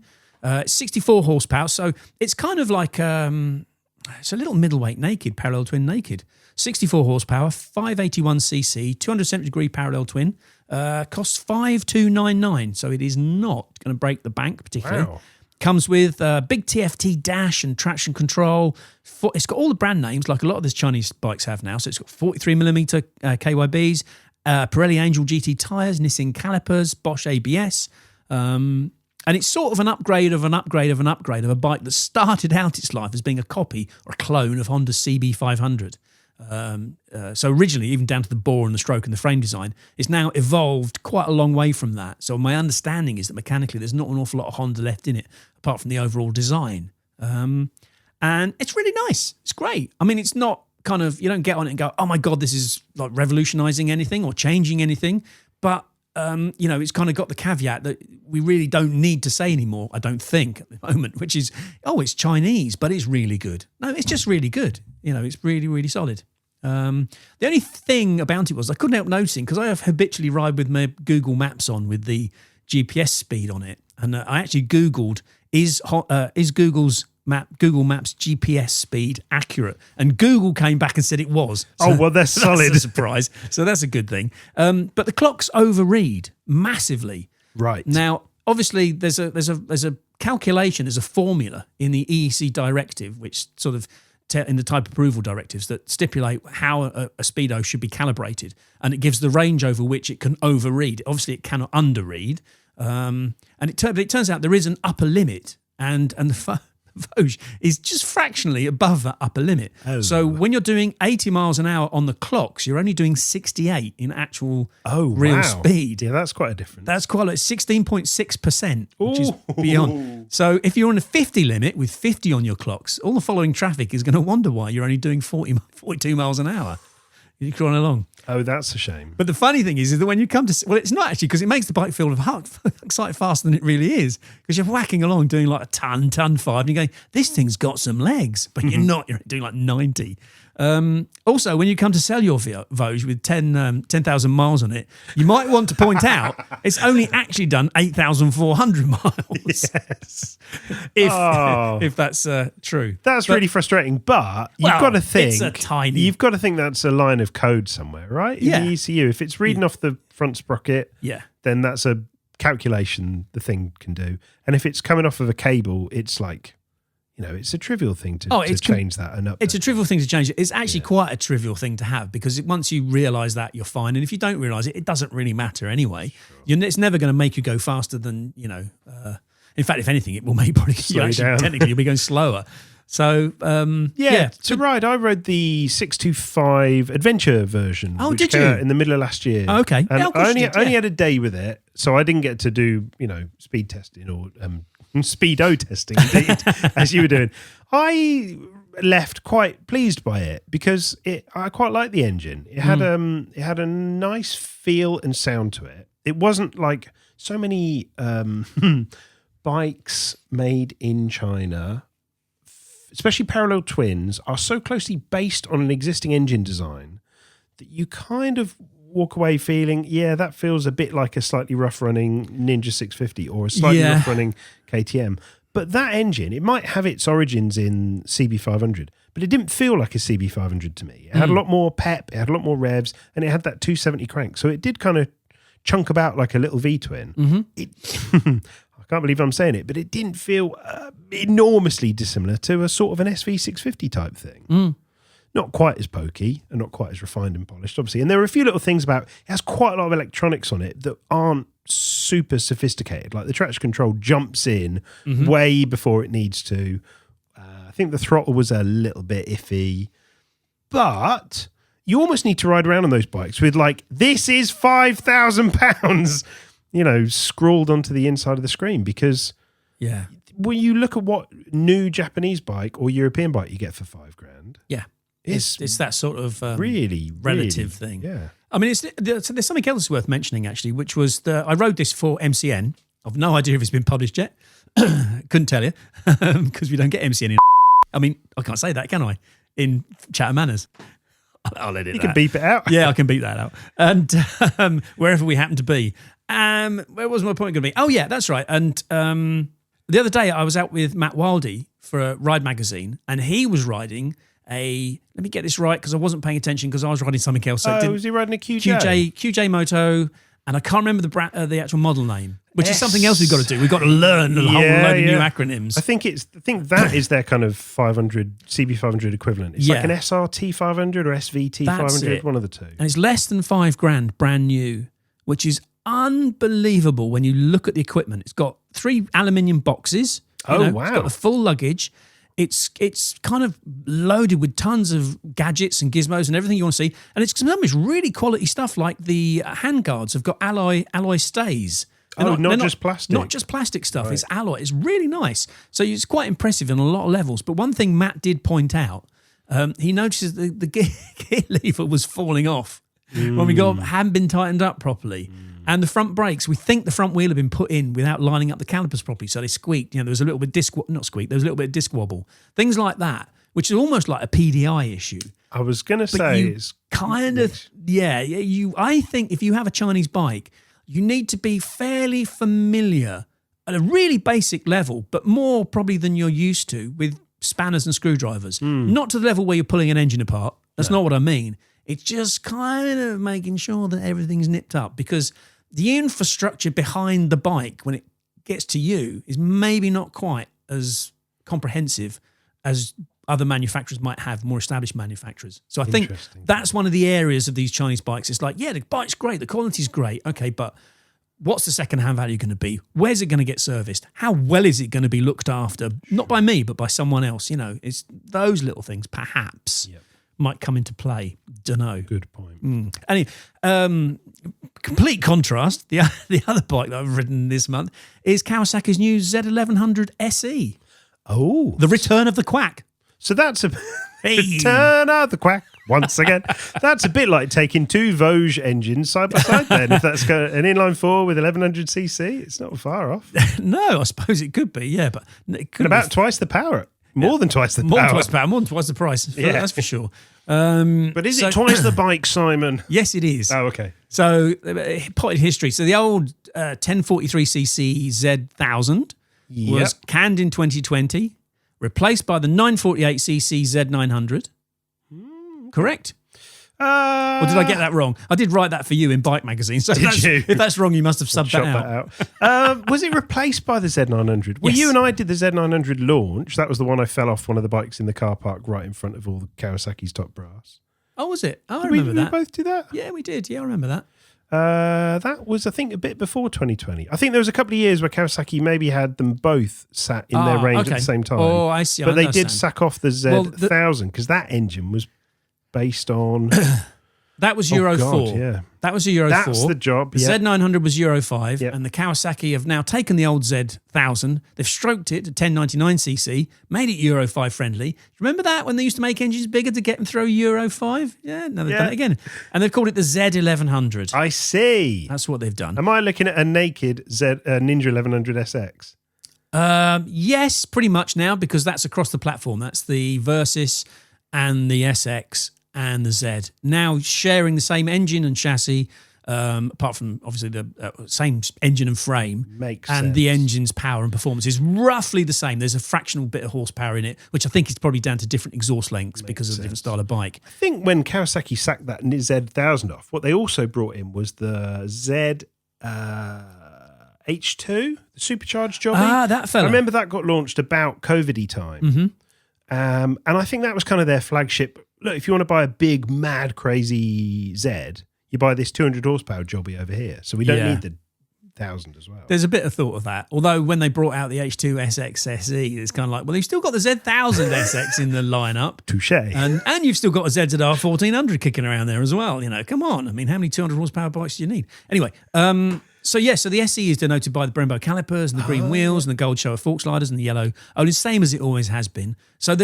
64 horsepower. So it's kind of like it's a little middleweight naked, parallel twin naked. 64 horsepower, 581cc, 270-degree parallel twin. Costs 5,299. So it is not going to break the bank particularly. Wow. Comes with big TFT dash and traction control. It's got all the brand names like a lot of the Chinese bikes have now. So it's got 43mm KYBs, Pirelli Angel GT tyres, Nissin calipers, Bosch ABS. And it's sort of an upgrade of an upgrade of an upgrade of a bike that started out its life as being a copy or a clone of Honda's CB500. So originally, even down to the bore and the stroke and the frame design, it's now evolved quite a long way from that. So my understanding is that mechanically there's not an awful lot of Honda left in it, apart from the overall design. And it's really nice. It's great. I mean, it's not kind of, you don't get on it and go, oh my God, this is like revolutionizing anything or changing anything. But, it's kind of got the caveat that we really don't need to say anymore, I don't think, at the moment, which is, it's Chinese, but it's really good. No, it's just really good. It's really, really solid. The only thing about it was I couldn't help noticing, because I habitually ride with my Google Maps on with the GPS speed on it. And I actually Googled, is Google Maps GPS speed accurate? And Google came back and said it was. So that's solid. That's a surprise. So that's a good thing. But the clocks overread massively. Right. Now, obviously, there's a calculation, there's a formula in the EEC directive, which sort of in the type approval directives that stipulate how a speedo should be calibrated, and it gives the range over which it can overread. Obviously, it cannot underread, and it turns out there is an upper limit, and the Voge is just fractionally above that upper limit. Oh. So when you're doing 80 miles an hour on the clocks, you're only doing 68 in actual real speed. Yeah, that's quite a difference. That's quite like 16.6%, which is beyond. So if you're on a 50 limit with 50 on your clocks, all the following traffic is going to wonder why you're only doing 42 miles an hour. You're crawling along. Oh, that's a shame. But the funny thing is that when you come to... Well, it's not actually, because it makes the bike feel slightly faster than it really is, because you're whacking along doing like a ton 5, and you're going, this thing's got some legs, but you're not. You're doing like 90. Also, when you come to sell your Voge with 10,000 miles on it, you might want to point out it's only actually done 8,400 miles. Yes. If that's true. That's really frustrating, but you've got to think... You've got to think that's a line of code somewhere, right? In the ECU. If it's reading off the front sprocket, then that's a calculation the thing can do. And if it's coming off of a cable, it's like... it's a trivial thing to change that and up. It's a trivial thing to change it. It's actually quite a trivial thing to have, because once you realise that, you're fine. And if you don't realise it, it doesn't really matter anyway. Sure. It's never going to make you go faster than, in fact, if anything, it will make probably slow you down. Technically, you'll be going slower. So, to ride, I rode the 625 Adventure version. Oh, which did came you? out in the middle of last year. Oh, okay. And I only had a day with it, so I didn't get to do, speed testing or speedo testing, indeed, as you were doing. I left quite pleased by it because I quite liked the engine. It had a nice feel and sound to it. It wasn't like so many bikes made in China, especially parallel twins, are so closely based on an existing engine design that you kind of walk away feeling, that feels a bit like a slightly rough running Ninja 650 or a slightly rough running KTM. But that engine, it might have its origins in CB500, but it didn't feel like a CB500 to me. It had a lot more pep, it had a lot more revs, and it had that 270 crank. So it did kind of chunk about like a little V-twin. Mm-hmm. I can't believe I'm saying it, but it didn't feel enormously dissimilar to a sort of an SV650 type thing. Mm. Not quite as pokey and not quite as refined and polished, obviously. And there are a few little things about it has quite a lot of electronics on it that aren't super sophisticated. Like the traction control jumps in way before it needs to. I think the throttle was a little bit iffy. But you almost need to ride around on those bikes with like, this is £5,000, scrawled onto the inside of the screen, because when you look at what new Japanese bike or European bike you get for £5,000. Yeah. It's that sort of really relative thing. Yeah. I mean, there's something else worth mentioning, actually, which was I rode this for MCN. I've no idea if it's been published yet. Couldn't tell you, because we don't get MCN in. I mean, I can't say that, can I? In Chatham Manners. I'll edit that. You can beep it out. Yeah, I can beep that out. And wherever we happen to be. Where was my point going to be? Oh, yeah, that's right. And the other day I was out with Matt Wildy for a ride magazine, and he was riding let me get this right, because I wasn't paying attention because I was riding something else. So was he riding a QJ? QJ Moto, and I can't remember the actual model name, which is something else we've got to do. We've got to learn a whole load of new acronyms. I think that is their kind of 500 CB500 equivalent. It's like an SRT 500 or SVT 500, one of the two. And it's less than $5,000 brand new, which is unbelievable when you look at the equipment. It's got 3 aluminium boxes. Wow. It's got the full luggage. It's kind of loaded with tons of gadgets and gizmos and everything you want to see. And it's some really quality stuff, like the handguards have got alloy stays. Not just plastic. Not just plastic stuff. Right. It's alloy. It's really nice. So it's quite impressive on a lot of levels. But one thing Matt did point out, he notices the gear lever was falling off when we hadn't been tightened up properly. And the front brakes, we think the front wheel had been put in without lining up the calipers properly, so they squeaked. There was a little bit there was a little bit of disc wobble. Things like that, which is almost like a PDI issue. I was going to say it's kind of, I think if you have a Chinese bike, you need to be fairly familiar at a really basic level, but more probably than you're used to, with spanners and screwdrivers. Not to the level where you're pulling an engine apart. That's not what I mean. It's just kind of making sure that everything's nipped up, because the infrastructure behind the bike when it gets to you is maybe not quite as comprehensive as other manufacturers might have, more established manufacturers. So I think that's one of the areas of these Chinese bikes. It's like, the bike's great, the quality's great, okay, but What's the second-hand value going to be? Where's it going to get serviced? How well is it going to be looked after? Not by me, but by someone else. It's those little things perhaps might come into play. Dunno. Good point. Anyway, complete contrast. The other bike that I've ridden this month is Kawasaki's new Z1100 SE. Oh. The return of the quack. So that's a return of the quack. Once again, that's a bit like taking two Voge engines side by side then. If that's got an inline-4 with 1100cc, it's not far off. No, I suppose it could be, yeah. But it could about twice the power. More than twice the power. More than twice the power, more than twice the price. That's for sure. But is it twice the bike, Simon? Yes, it is. Oh, okay. So, potted history. So the old 1043cc Z1000 was canned in 2020, replaced by the 948cc Z900. Correct? Or did I get that wrong? I did write that for you in Bike Magazine. So if that's wrong, you must have subbed that out. Was it replaced by the Z900? Well, you and I did the Z900 launch. That was the one I fell off one of the bikes in the car park right in front of all the Kawasaki's top brass. Oh, was it? Oh, I remember that. Did we both do that? Yeah, we did. Yeah, I remember that. That was, I think, a bit before 2020. I think there was a couple of years where Kawasaki maybe had them both sat in their range at the same time. Oh, I see. But they did sack off the Z1000 because that engine was based on... That was Euro 4. Yeah. That was a Euro 4. That's the job. The Z900 was Euro 5, and the Kawasaki have now taken the old Z1000, they've stroked it to 1099cc, made it Euro 5 friendly. Remember that when they used to make engines bigger to get them through Euro 5? Yeah, now they've done it again. And they've called it the Z1100. I see. That's what they've done. Am I looking at a naked Ninja 1100 SX? Yes, pretty much now, because that's across the platform. That's the Versys and the SX and the Z, now sharing the same engine and chassis, apart from obviously the same engine and frame. Makes and sense. The engine's power and performance is roughly the same. There's a fractional bit of horsepower in it, which I think is probably down to different exhaust lengths because of the different style of bike. I think when Kawasaki sacked that Z1000 off, what they also brought in was the Z H2, the supercharged jobby. Ah, that fella. I remember that got launched about COVID-y time. Mm-hmm. And I think that was kind of their flagship. Look, if you want to buy a big, mad, crazy Z, you buy this 200 horsepower jobby over here. So we don't need the 1000 as well. There's a bit of thought of that. Although when they brought out the H2 SX SE, it's kind of like, well, you've still got the Z1000 SX in the lineup. Touché. And you've still got a ZZR 1400 kicking around there as well. You know, come on. I mean, how many 200 horsepower bikes do you need? Anyway, so the SE is denoted by the Brembo calipers and the green wheels and the gold Showa fork sliders and the yellow. Oh, it's the same as it always has been. So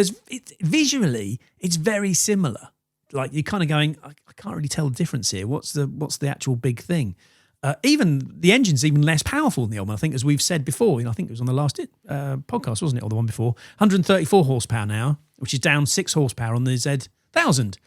visually, it's very similar. Like you're kind of going, I can't really tell the difference here. What's the actual big thing? Even the engine's even less powerful than the old one. I think, as we've said before, I think it was on the last podcast, wasn't it, or the one before? 134 horsepower now, which is down 6 horsepower on the Z1000.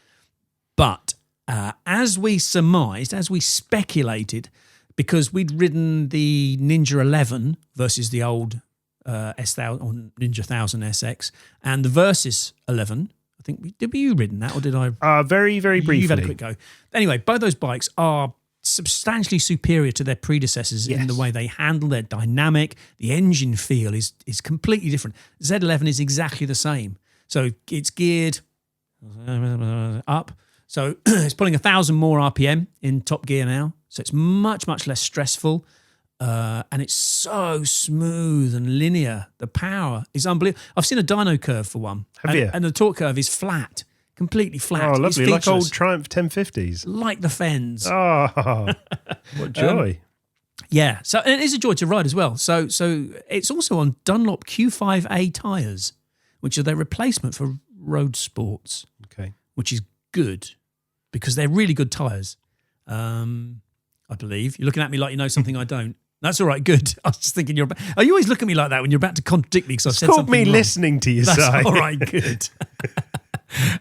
But as we surmised, as we speculated, because we'd ridden the Ninja 11 versus the old S1000 or Ninja 1000 SX and the Versys 11. I think did you ridden that or did I? Very, very briefly. You've had a quick go. Anyway, both those bikes are substantially superior to their predecessors in the way they handle their dynamic. The engine feel is completely different. Z11 is exactly the same. So it's geared up. So it's pulling 1,000 more RPM in top gear now. So it's much, much less stressful. And it's so smooth and linear. The power is unbelievable. I've seen a dyno curve for one. Have you? And the torque curve is flat, completely flat. Oh, lovely. It's like featureless. old Triumph 1050s. Like the Fens. Oh, what joy. Yeah. So and it is a joy to ride as well. So it's also on Dunlop Q5A tyres, which are their replacement for road sports. Okay. Which is good because they're really good tyres. I believe. You're looking at me like you know something I don't. That's all right, good. I was just thinking you always look at me like that when you're about to contradict me because I've said something wrong. It's called me listening to you, That's all right, good.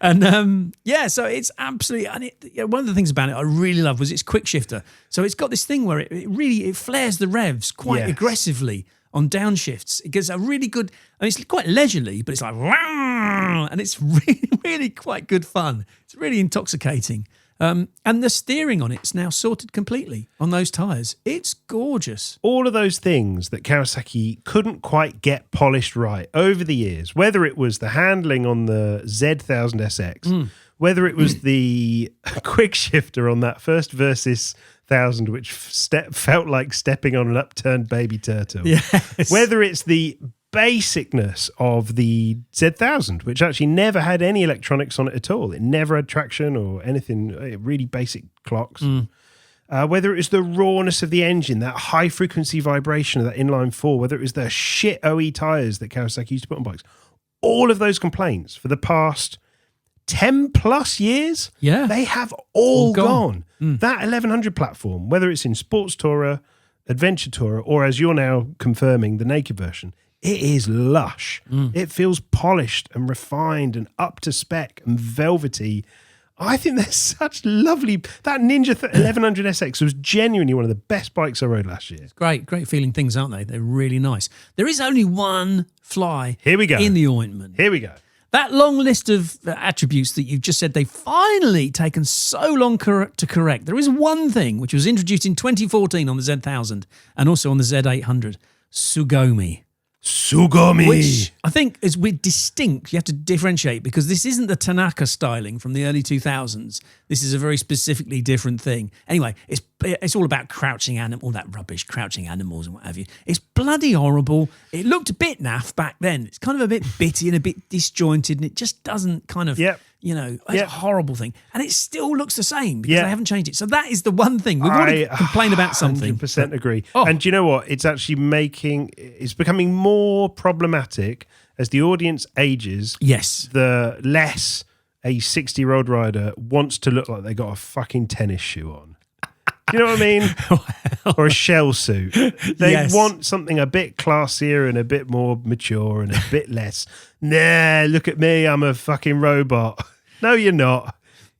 And so it's absolutely, and one of the things about it I really love was its quick shifter. So it's got this thing where it really flares the revs quite aggressively on downshifts. It gets a really good, and it's quite leisurely, but it's like, and it's really, really quite good fun. It's really intoxicating. And the steering on it's now sorted completely on those tyres. It's gorgeous. All of those things that Kawasaki couldn't quite get polished right over the years, whether it was the handling on the Z1000 SX, whether it was the quick shifter on that first Versys Z1000, which felt like stepping on an upturned baby turtle. Yes. Whether it's the basicness of the Z1000, which actually never had any electronics on it at all. It never had traction or anything, really basic clocks. Whether it was the rawness of the engine, that high frequency vibration of that inline four, whether it was the shit OE tyres that Kawasaki used to put on bikes, all of those complaints for the past 10 plus years, they have all gone. That 1100 platform, whether it's in Sports Tourer, Adventure Tourer, or as you're now confirming, the naked version, it is lush. It feels polished and refined and up to spec and velvety. I think they're such lovely. That Ninja 1100 SX was genuinely one of the best bikes I rode last year. It's great feeling things, aren't they? They're really nice. There is only one fly Here we go. in the ointment. Here we go. That long list of attributes that you've just said they've finally taken so long to correct. There is one thing which was introduced in 2014 on the Z1000 and also on the Z800, Tsugomi. Which I think is distinct. You have to differentiate because this isn't the Tanaka styling from the early 2000s. This is a very specifically different thing. Anyway, it's all about crouching animal, all that rubbish, crouching animals and what have you. It's bloody horrible. It looked a bit naff back then. It's kind of a bit bitty and a bit disjointed and it just doesn't kind of, it's a horrible thing. And it still looks the same because they haven't changed it. So that is the one thing. We want to complain about something. 100% agree. And do you know what? It's actually it's becoming more problematic as the audience ages. Yes. The less a 60-year-old rider wants to look like they got a fucking tennis shoe on. Do you know what I mean? Or a shell suit. They want something a bit classier and a bit more mature and a bit less. Nah, look at me, I'm a fucking robot. No, you're not.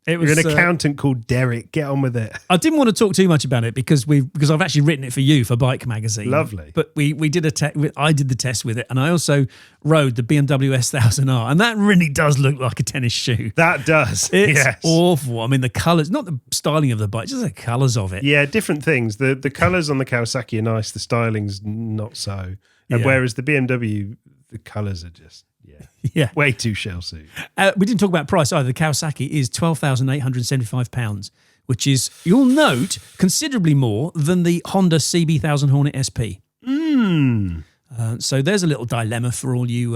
You're an accountant called Derek. Get on with it. I didn't want to talk too much about it because I've actually written it for you for Bike Magazine. Lovely. But I did the test with it, and I also rode the BMW S1000R, and that really does look like a tennis shoe. That does. It's awful. I mean, the colours, not the styling of the bike, just the colours of it. Yeah, different things. The colours on the Kawasaki are nice. The styling's not so. And whereas the BMW, the colours are just. Way too shell suit. We didn't talk about price either. The Kawasaki is £12,875, which is, you'll note, considerably more than the Honda CB1000 Hornet SP. So there's a little dilemma for all you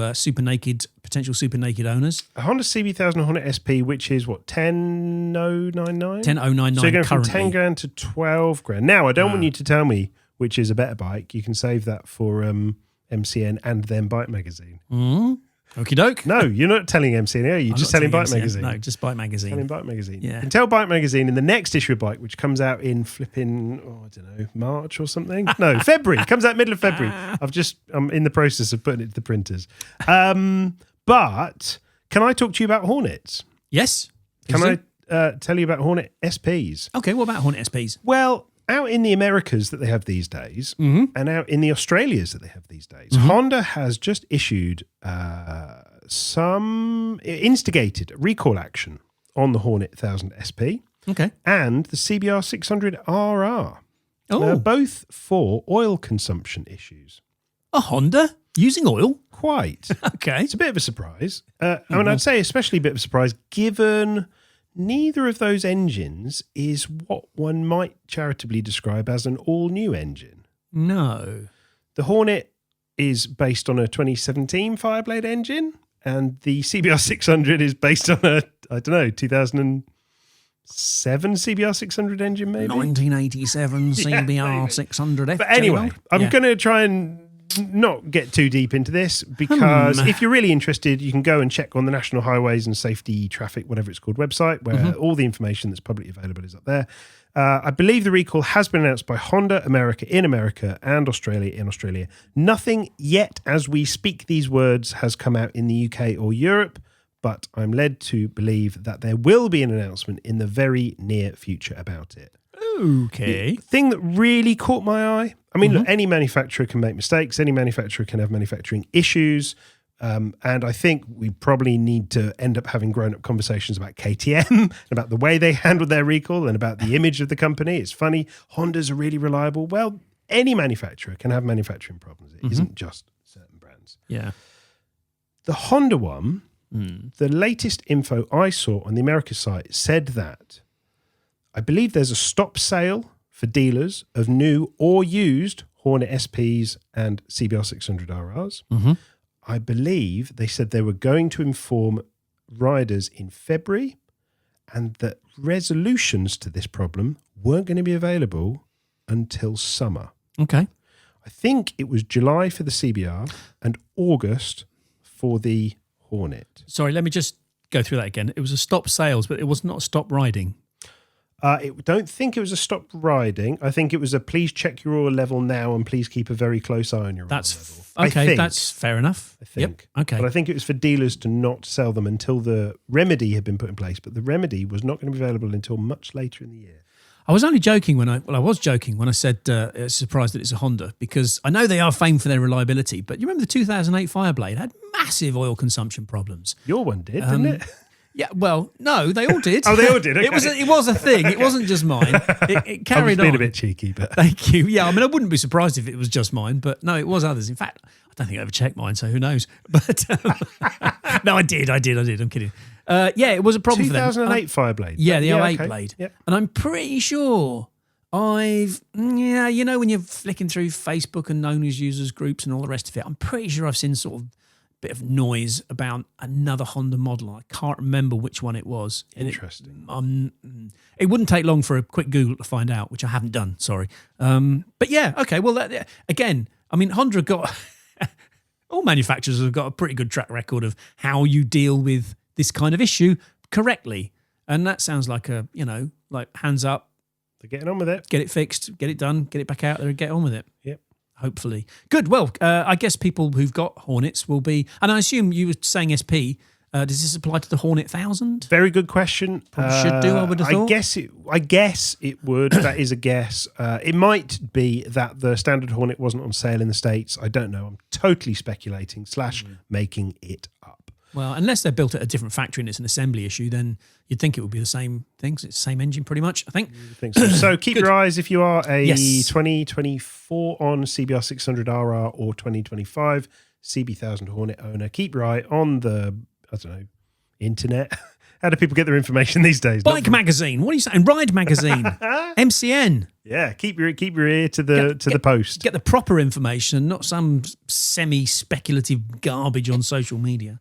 potential super naked owners. A Honda CB1000 Hornet SP, which is what, 10,099? 10,099 So you're going currently. from 10 grand to 12 grand. Now, I don't want you to tell me which is a better bike. You can save that for MCN and then Bike Magazine. Okie doke. No, you're not telling MCN, are you? Just telling Bike Magazine. No, just Bike Magazine. Telling Bike Magazine. Yeah. You can tell Bike Magazine in the next issue of Bike, which comes out in flipping, March or something. No, February. Comes out middle of February. I'm in the process of putting it to the printers. But can I talk to you about Hornets? Yes. Can I tell you about Hornet SPs? Okay, what about Hornet SPs? Well, out in the Americas that they have these days, and out in the Australias that they have these days, Honda has just issued instigated recall action on the Hornet 1000 SP and the CBR 600 RR. Both for oil consumption issues. A Honda using oil? Quite. Okay. It's a bit of a surprise. I mean, I'd say especially a bit of a surprise given neither of those engines is what one might charitably describe as an all-new engine. No. The Hornet is based on a 2017 Fireblade engine, and the CBR 600 is based on a, 2007 CBR 600 engine, maybe? 1987 CBR 600 But anyway, I'm going to try and not get too deep into this because if you're really interested, you can go and check on the National Highways and Safety Traffic, whatever it's called, website where all the information that's publicly available is up there. I believe the recall has been announced by Honda America in America and Australia in Australia. Nothing yet as we speak these words has come out in the UK or Europe, but I'm led to believe that there will be an announcement in the very near future about it. Okay. The thing that really caught my eye, I mean, look, any manufacturer can make mistakes. Any manufacturer can have manufacturing issues. And I think we probably need to end up having grown-up conversations about KTM and about the way they handled their recall and about the image of the company. It's funny. Hondas are really reliable. Well, any manufacturer can have manufacturing problems. It isn't just certain brands. Yeah. The Honda one, the latest info I saw on the America site said that I believe there's a stop sale for dealers of new or used Hornet SPs and CBR 600RRs. Mm-hmm. I believe they said they were going to inform riders in February and that resolutions to this problem weren't going to be available until summer. Okay. I think it was July for the CBR and August for the Hornet. Sorry, let me just go through that again. It was a stop sales, but it was not a stop riding. I don't think it was a stop riding. I think it was a please check your oil level now and please keep a very close eye on your oil level. Okay, that's fair enough. I think. Yep. Okay. But I think it was for dealers to not sell them until the remedy had been put in place. But the remedy was not going to be available until much later in the year. I was only joking when I said surprised that it's a Honda, because I know they are famed for their reliability, but you remember the 2008 Fireblade had massive oil consumption problems. Your one did, didn't it? Yeah, well, no, they all did. Oh, they all did. Okay. It was a thing. It wasn't just mine. It carried on. I was being a bit cheeky, but thank you. Yeah, I mean, I wouldn't be surprised if it was just mine, but no, it was others. In fact, I don't think I ever checked mine, so who knows? But no, I did. I'm kidding. Yeah, it was a problem for them. 2008 Fireblade. Yeah, the 08 okay. blade. Yep. And I'm pretty sure when you're flicking through Facebook and owners, users groups and all the rest of it, I'm pretty sure I've seen sort of bit of noise about another Honda model. I can't remember which one it was. Interesting. It wouldn't take long for a quick Google to find out, which I haven't done, sorry. But yeah, okay, well, again, I mean, Honda got... all manufacturers have got a pretty good track record of how you deal with this kind of issue correctly. And that sounds like like hands up. They're getting on with it. Get it fixed, get it done, get it back out there and get on with it. Yep. Hopefully. Good. Well, I guess people who've got Hornets will be... And I assume you were saying SP. Does this apply to the Hornet 1000? Very good question. Probably should do, I would have thought. I guess it would. That is a guess. It might be that the standard Hornet wasn't on sale in the States. I don't know. I'm totally speculating / making it up. Well, unless they're built at a different factory and it's an assembly issue, then you'd think it would be the same things. It's the same engine pretty much, I think. I think so. So keep your eyes if you are a Yes. 2024 on CBR 600RR or 2025 CB1000 Hornet owner. Keep your eye on the, internet. How do people get their information these days? Bike magazine. What are you saying? Ride magazine. MCN. Yeah, keep your ear to the post. Get the proper information, not some semi-speculative garbage on social media.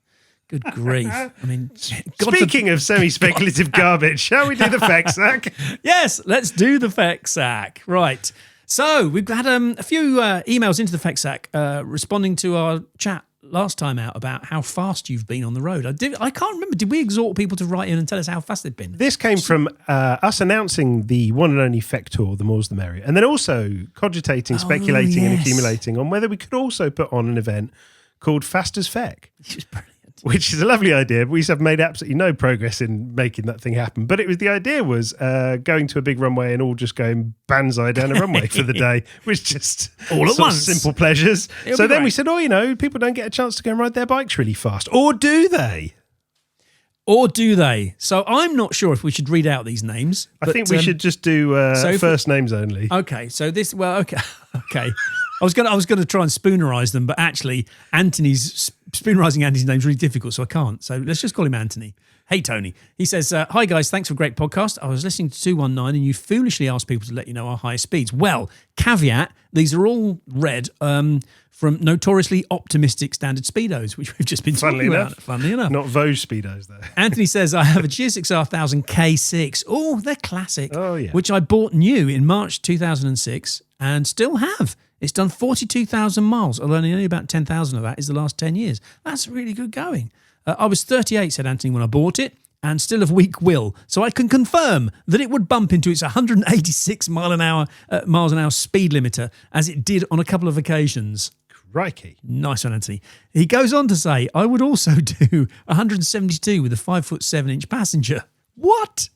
Good grief. I mean, Speaking of semi-speculative garbage, shall we do the FEC sack? Yes, let's do the FEC sack. Right. So we've had a few emails into the FEC sack responding to our chat last time out about how fast you've been on the road. I can't remember. Did we exhort people to write in and tell us how fast they've been? This came from us announcing the one and only FEC Tour, the more's the merrier, and then also cogitating, speculating and accumulating on whether we could also put on an event called Fast as FEC. Which is brilliant. Which is a lovely idea, but we have made absolutely no progress in making that thing happen. But the idea was going to a big runway and all just going banzai down a runway for the day, which just all at once, simple pleasures. So then we said, people don't get a chance to go and ride their bikes really fast, or do they? So I'm not sure if we should read out these names. I think we should just do first names only. Okay, so okay. I was going to try and spoonerise them, but actually, spoonerising Anthony's name is really difficult, so I can't. So let's just call him Anthony. Hey, Tony. He says, hi, guys. Thanks for a great podcast. I was listening to 219 and you foolishly asked people to let you know our highest speeds. Well, caveat, these are all read from notoriously optimistic standard speedos, which we've just been talking about. Funnily enough. Not Voge speedos, though. Anthony says, I have a GSX-R 1000 K6. Oh, they're classic. Oh, yeah. Which I bought new in March 2006 and still have. It's done 42,000 miles, although only about 10,000 of that is the last 10 years. That's really good going. I was 38, said Anthony, when I bought it, and still of weak will. So I can confirm that it would bump into its 186 miles an hour speed limiter, as it did on a couple of occasions. Crikey. Nice one, Anthony. He goes on to say, I would also do 172 with a 5'7" passenger. What?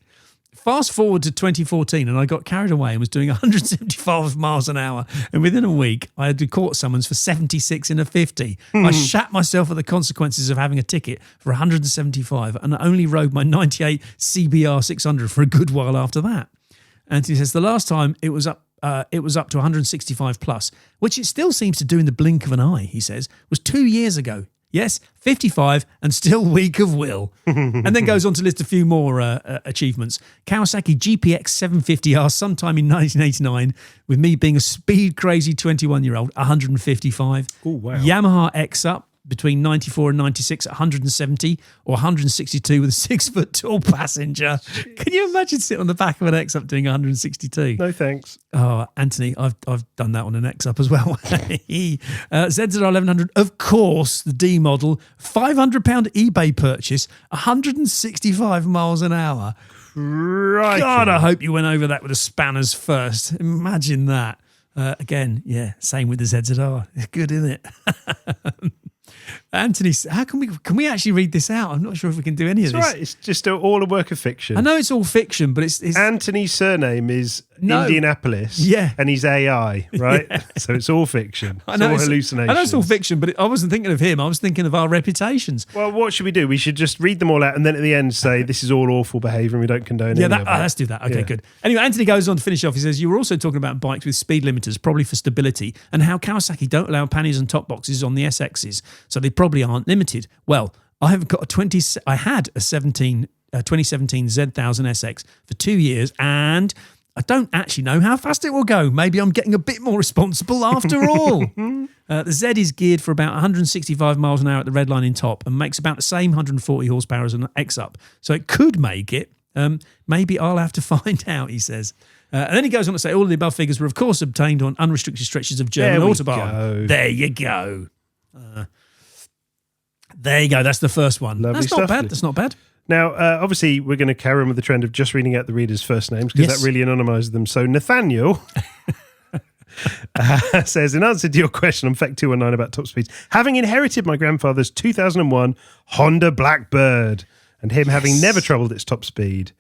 Fast forward to 2014 and I got carried away and was doing 175 miles an hour. And within a week, I had a court summons for 76 in a 50. I shat myself at the consequences of having a ticket for 175 and I only rode my 98 CBR 600 for a good while after that. Anthony says the last time it was up to 165 plus, which it still seems to do in the blink of an eye, he says, was 2 years ago. Yes, 55 and still weak of will. And then goes on to list a few more achievements. Kawasaki GPX 750R sometime in 1989, with me being a speed-crazy 21-year-old, 155. Oh, wow. Yamaha X-Up between 94 and 96 at 170, or 162 with a 6-foot-tall passenger. Can you imagine sitting on the back of an X-Up doing 162? No thanks. Oh, Anthony, I've done that on an X-Up as well. ZZR 1100, of course, the D model, £500 eBay purchase, 165 miles an hour. Right. God, I hope you went over that with the spanners first. Imagine that. Again, yeah, same with the ZZR. It's good, isn't it? Anthony, how can we actually read this out? I'm not sure if we can do any of this. Right, it's just all a work of fiction. I know it's all fiction, but it's Anthony's surname is Indianapolis, yeah, and he's AI, right? Yeah. So it's all fiction. It's all hallucinations. I know it's all fiction, but I wasn't thinking of him. I was thinking of our reputations. Well, what should we do? We should just read them all out, and then at the end say this is all awful behaviour, and we don't condone any of it. Let's do that. Okay, good. Anyway, Anthony goes on to finish off. He says, you were also talking about bikes with speed limiters, probably for stability, and how Kawasaki don't allow panniers and top boxes on the SXs, so they probably aren't limited. Well, I had a 2017 Z1000 SX for 2 years, and I don't actually know how fast it will go. Maybe I'm getting a bit more responsible after all. The Z is geared for about 165 miles an hour at the red line in top and makes about the same 140 horsepower as an X-Up. So it could make it. Maybe I'll have to find out, he says. And then he goes on to say all of the above figures were, of course, obtained on unrestricted stretches of German Autobahn. There you go. There you go. That's the first one. Lovely That's not bad. That's not bad. Now, obviously, we're going to carry on with the trend of just reading out the readers' first names because that really anonymises them. So Nathaniel says, in answer to your question on FEC219 about top speeds, having inherited my grandfather's 2001 Honda Blackbird and him having never troubled its top speed,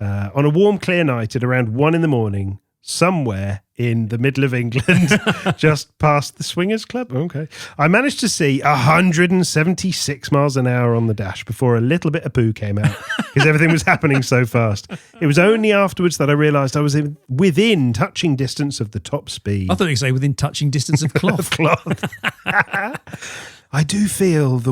on a warm, clear night at around 1 a.m, somewhere in the middle of England, just past the Swingers Club. Okay. I managed to see 176 miles an hour on the dash before a little bit of poo came out because everything was happening so fast. It was only afterwards that I realised I was within touching distance of the top speed. I thought you'd say within touching distance of cloth. I do feel the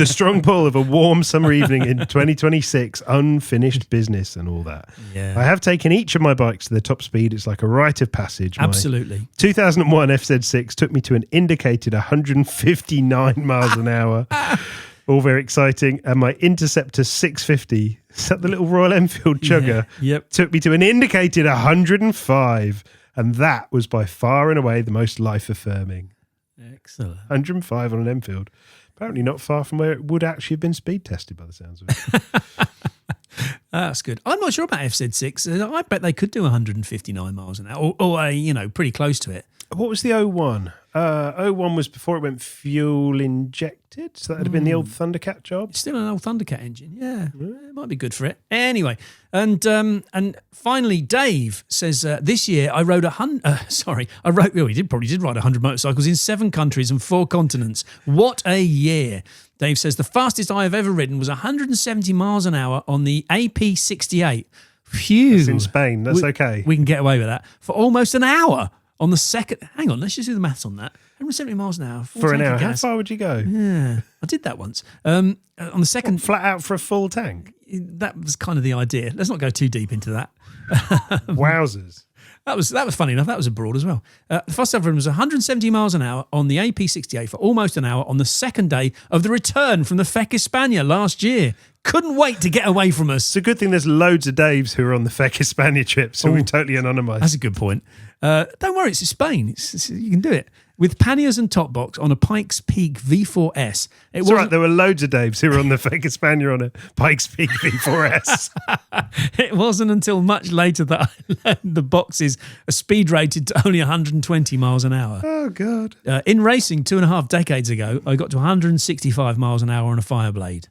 strong pull of a warm summer evening in 2026, unfinished business and all that. Yeah. I have taken each of my bikes to the top speed. It's like a rite of passage. Absolutely. My 2001 FZ6 took me to an indicated 159 miles an hour. All very exciting. And my Interceptor 650, is that the little Royal Enfield chugger? Yeah. Yep. Took me to an indicated 105. And that was by far and away the most life-affirming. Excellent. 105 on an Enfield. Apparently not far from where it would actually have been speed tested by the sounds of it. That's good. I'm not sure about FZ6. I bet they could do 159 miles an hour or pretty close to it. What was the 01? 01 was before it went fuel injected, so that would have been the old Thundercat job. It's still an old Thundercat engine, yeah. It might be good for it. Anyway, and finally, Dave says this year I rode he probably did ride 100 motorcycles in 7 countries and 4 continents. What a year! Dave says the fastest I have ever ridden was 170 miles an hour on the AP68. Phew! That's in Spain. That's okay. We can get away with that for almost an hour. On the second, hang on, let's just do the maths on that. 170 miles an hour. For an hour. How far would you go? Yeah, I did that once. On the second... flat out for a full tank? That was kind of the idea. Let's not go too deep into that. Wowzers. That was funny enough. That was abroad as well. The first ever was 170 miles an hour on the AP68 for almost an hour on the second day of the return from the FEC España last year. Couldn't wait to get away from us. It's a good thing there's loads of Daves who are on the FEC España trip, so we've totally anonymised. That's a good point. Don't worry, it's in Spain. You can do it. With panniers and top box on a Pikes Peak V4S. It's all right, there were loads of Daves who were on the FEC España on a Pikes Peak V4S. It wasn't until much later that I learned the boxes are speed rated to only 120 miles an hour. Oh, God. In racing 2.5 decades ago, I got to 165 miles an hour on a Fireblade.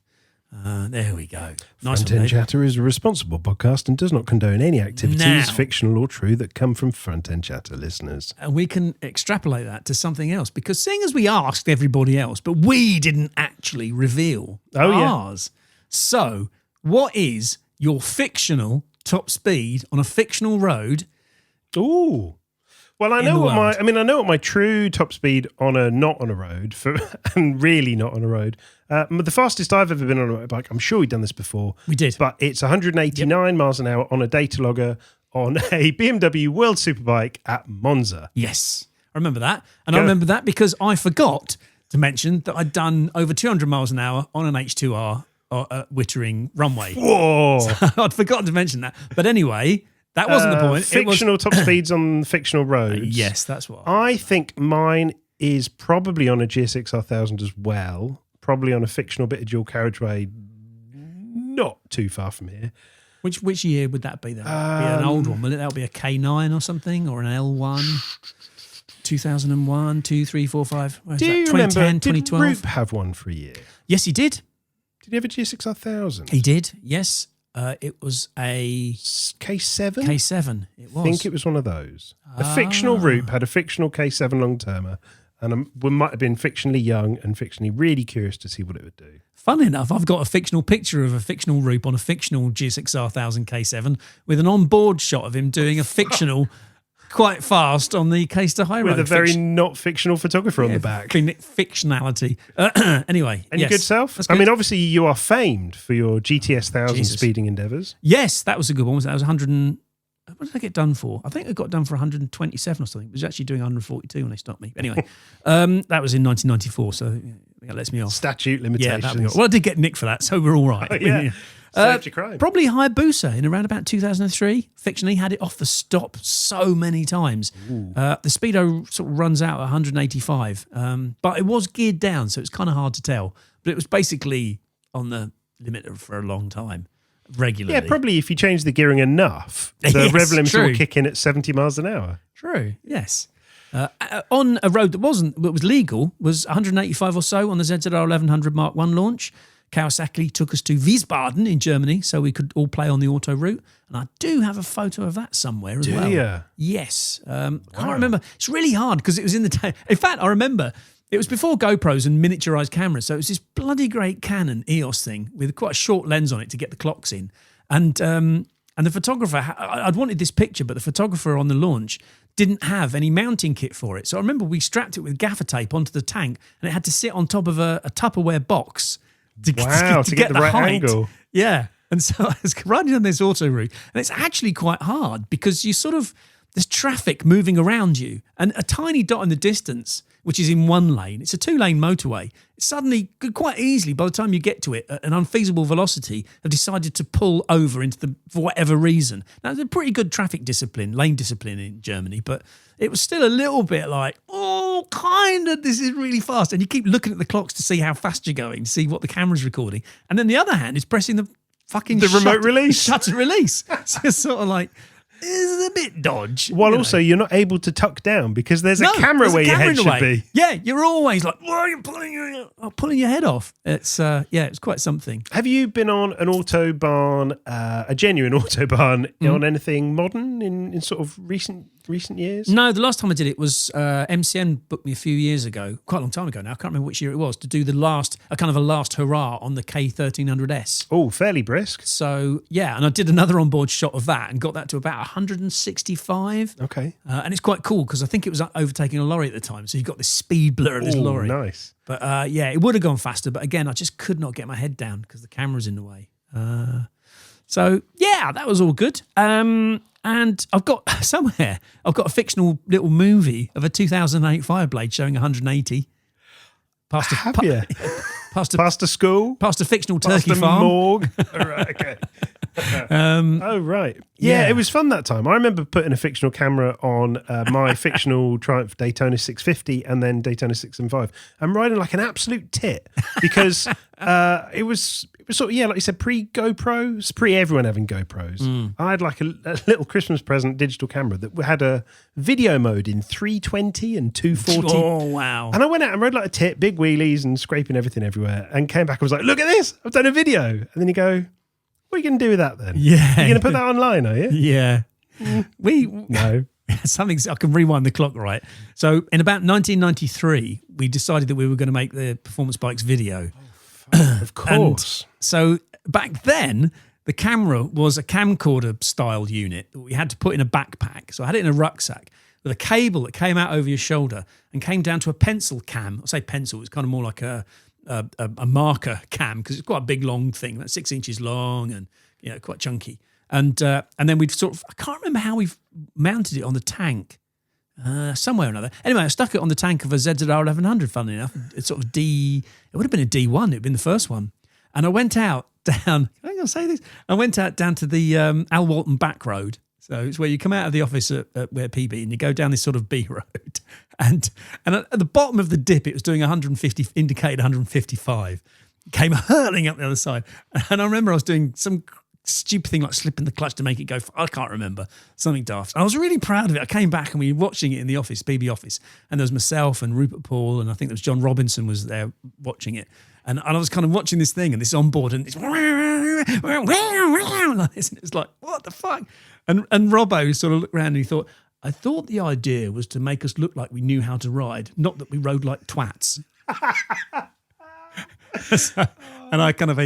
There we go. Nice. Front End Chatter is a responsible podcast and does not condone any activities, fictional or true, that come from Front End Chatter listeners. And we can extrapolate that to something else, because seeing as we asked everybody else, but we didn't actually reveal ours. So, what is your fictional top speed on a fictional road? Ooh. Well, I know what my true top speed on a not on a road and really not on a road. The fastest I've ever been on a motorbike. I'm sure we've done this before. We did, but it's 189 miles an hour on a data logger on a BMW World Superbike at Monza. Yes, I remember that, and I remember that because I forgot to mention that I'd done over 200 miles an hour on an H2R at Wittering runway. Whoa! So I'd forgotten to mention that, but anyway. That wasn't the point. Fictional top speeds on fictional roads. Yes, that's what I think mine is probably on a GSX R1000 as well. Probably on a fictional bit of dual carriageway, not too far from here. Which year would that be then? Be an old one, will it? That'll be a K9 or something, or an L1, 2001, 2, 3, 4, 5. Do you 2010, remember? 2012. Did Roop have one for a year? Yes, he did. Did he have a GSX R1000? He did. Yes. It was a K7? K7, it was. I think it was one of those. A fictional Roop had a fictional K7 long-termer, and we might have been fictionally young and fictionally really curious to see what it would do. Fun enough, I've got a fictional picture of a fictional Roop on a fictional GSX-R 1000 K7 with an on-board shot of him doing a fictional quite fast on the Case to High Road. With a very not fictional photographer on the back. Fictionality. Anyway. And your good self? That's good. I mean, obviously you are famed for your GTS 1000 speeding endeavours. Yes, that was a good one. That was 100 and... What did I get done for? I think I got done for 127 or something. It was actually doing 142 when they stopped me. Anyway, that was in 1994, so that lets me off. Statute limitations. Yeah, well, I did get nicked for that, so we're all right. Oh, yeah. Saved your crime. Probably Hayabusa in around about 2003. Fictionally had it off the stop so many times. The speedo sort of runs out at 185, but it was geared down, so it's kind of hard to tell. But it was basically on the limiter for a long time, regularly. Yeah, probably if you change the gearing enough, the rev limiter will kick in at 70 miles an hour. True, yes. On a road that was legal, was 185 or so on the ZZR 1100 Mark 1 launch. Kawasaki took us to Wiesbaden in Germany so we could all play on the auto route. And I do have a photo of that somewhere as well. Do you? Yes. Can't remember. It's really hard because it was in the day. In fact, I remember it was before GoPros and miniaturized cameras. So it was this bloody great Canon EOS thing with quite a short lens on it to get the clocks in. And the photographer, I'd wanted this picture, but the photographer on the launch didn't have any mounting kit for it. So I remember we strapped it with gaffer tape onto the tank and it had to sit on top of a Tupperware box to get the right height. Angle. Yeah. And so I was riding on this auto route and it's actually quite hard because there's traffic moving around you and a tiny dot in the distance, which is in one lane. It's a 2-lane motorway. It suddenly could quite easily, by the time you get to it, at an unfeasible velocity, have decided to pull over for whatever reason. Now, there's a pretty good traffic discipline, lane discipline in Germany, but it was still a little bit like, this is really fast. And you keep looking at the clocks to see how fast you're going, to see what the camera's recording. And then the other hand is pressing the fucking remote release. Shutter release. So it's sort of like, is a bit dodge. While also you're not able to tuck down because there's a camera where your head should be. Yeah, you're always like, why are you pulling your head off? It's it's quite something. Have you been on an autobahn, a genuine autobahn, on anything modern in sort of recent years? No, the last time I did it was MCN booked me a few years ago, quite a long time ago now. I can't remember which year it was, to do a last hurrah on the K1300S. Oh, fairly brisk. So yeah, and I did another onboard shot of that and got that to about 165. Okay. And it's quite cool because I think it was overtaking a lorry at the time. So you've got this speed blur of this lorry. Nice. But it would have gone faster. But again, I just could not get my head down because the camera's in the way. So yeah, that was all good. And I've got a fictional little movie of a 2008 Fireblade showing 180. Past a school? Past a fictional turkey farm. Morgue. All right, okay. Right. Yeah, it was fun that time. I remember putting a fictional camera on my fictional Triumph Daytona 650 and then Daytona 675 and riding like an absolute tit because it was sort of, like you said, pre-GoPros, pre-everyone having GoPros. I had like a little Christmas present digital camera that had a video mode in 320 and 240. Oh, wow. And I went out and rode like a tit, big wheelies and scraping everything everywhere and came back and was like, look at this, I've done a video. And then you go, what are you going to do with that then? Yeah. You're going to put that online, are you? Yeah. No. I can rewind the clock, right? So in about 1993, we decided that we were going to make the Performance Bikes video. Of course. So back then, the camera was a camcorder style unit that we had to put in a backpack. So I had it in a rucksack. with a cable that came out over your shoulder and came down to a pencil cam. I say pencil, it's kind of more like a marker cam because it's quite a big long thing, that's 6 inches long and quite chunky. And then we'd sort of, I can't remember how we've mounted it on the tank, somewhere or another. Anyway, I stuck it on the tank of a ZZR 1100. Funnily enough, it's sort of it would have been a D1. It'd been the first one, and I went out down. I'm going to say this. I went out down to the Al Walton back road. So it's where you come out of the office at where PB and you go down this sort of B road. And at the bottom of the dip, it was doing 150, indicated 155. Came hurling up the other side. And I remember I was doing some stupid thing like slipping the clutch to make it go, I can't remember, something daft. I was really proud of it. I came back and we were watching it in the office, PB office. And there was myself and Rupert Paul and I think there was John Robinson was there watching it. And I was kind of watching this thing and this on board and it's like this. And it's like, what the fuck? And Robbo sort of looked around and he thought, I thought the idea was to make us look like we knew how to ride, not that we rode like twats. And I kind of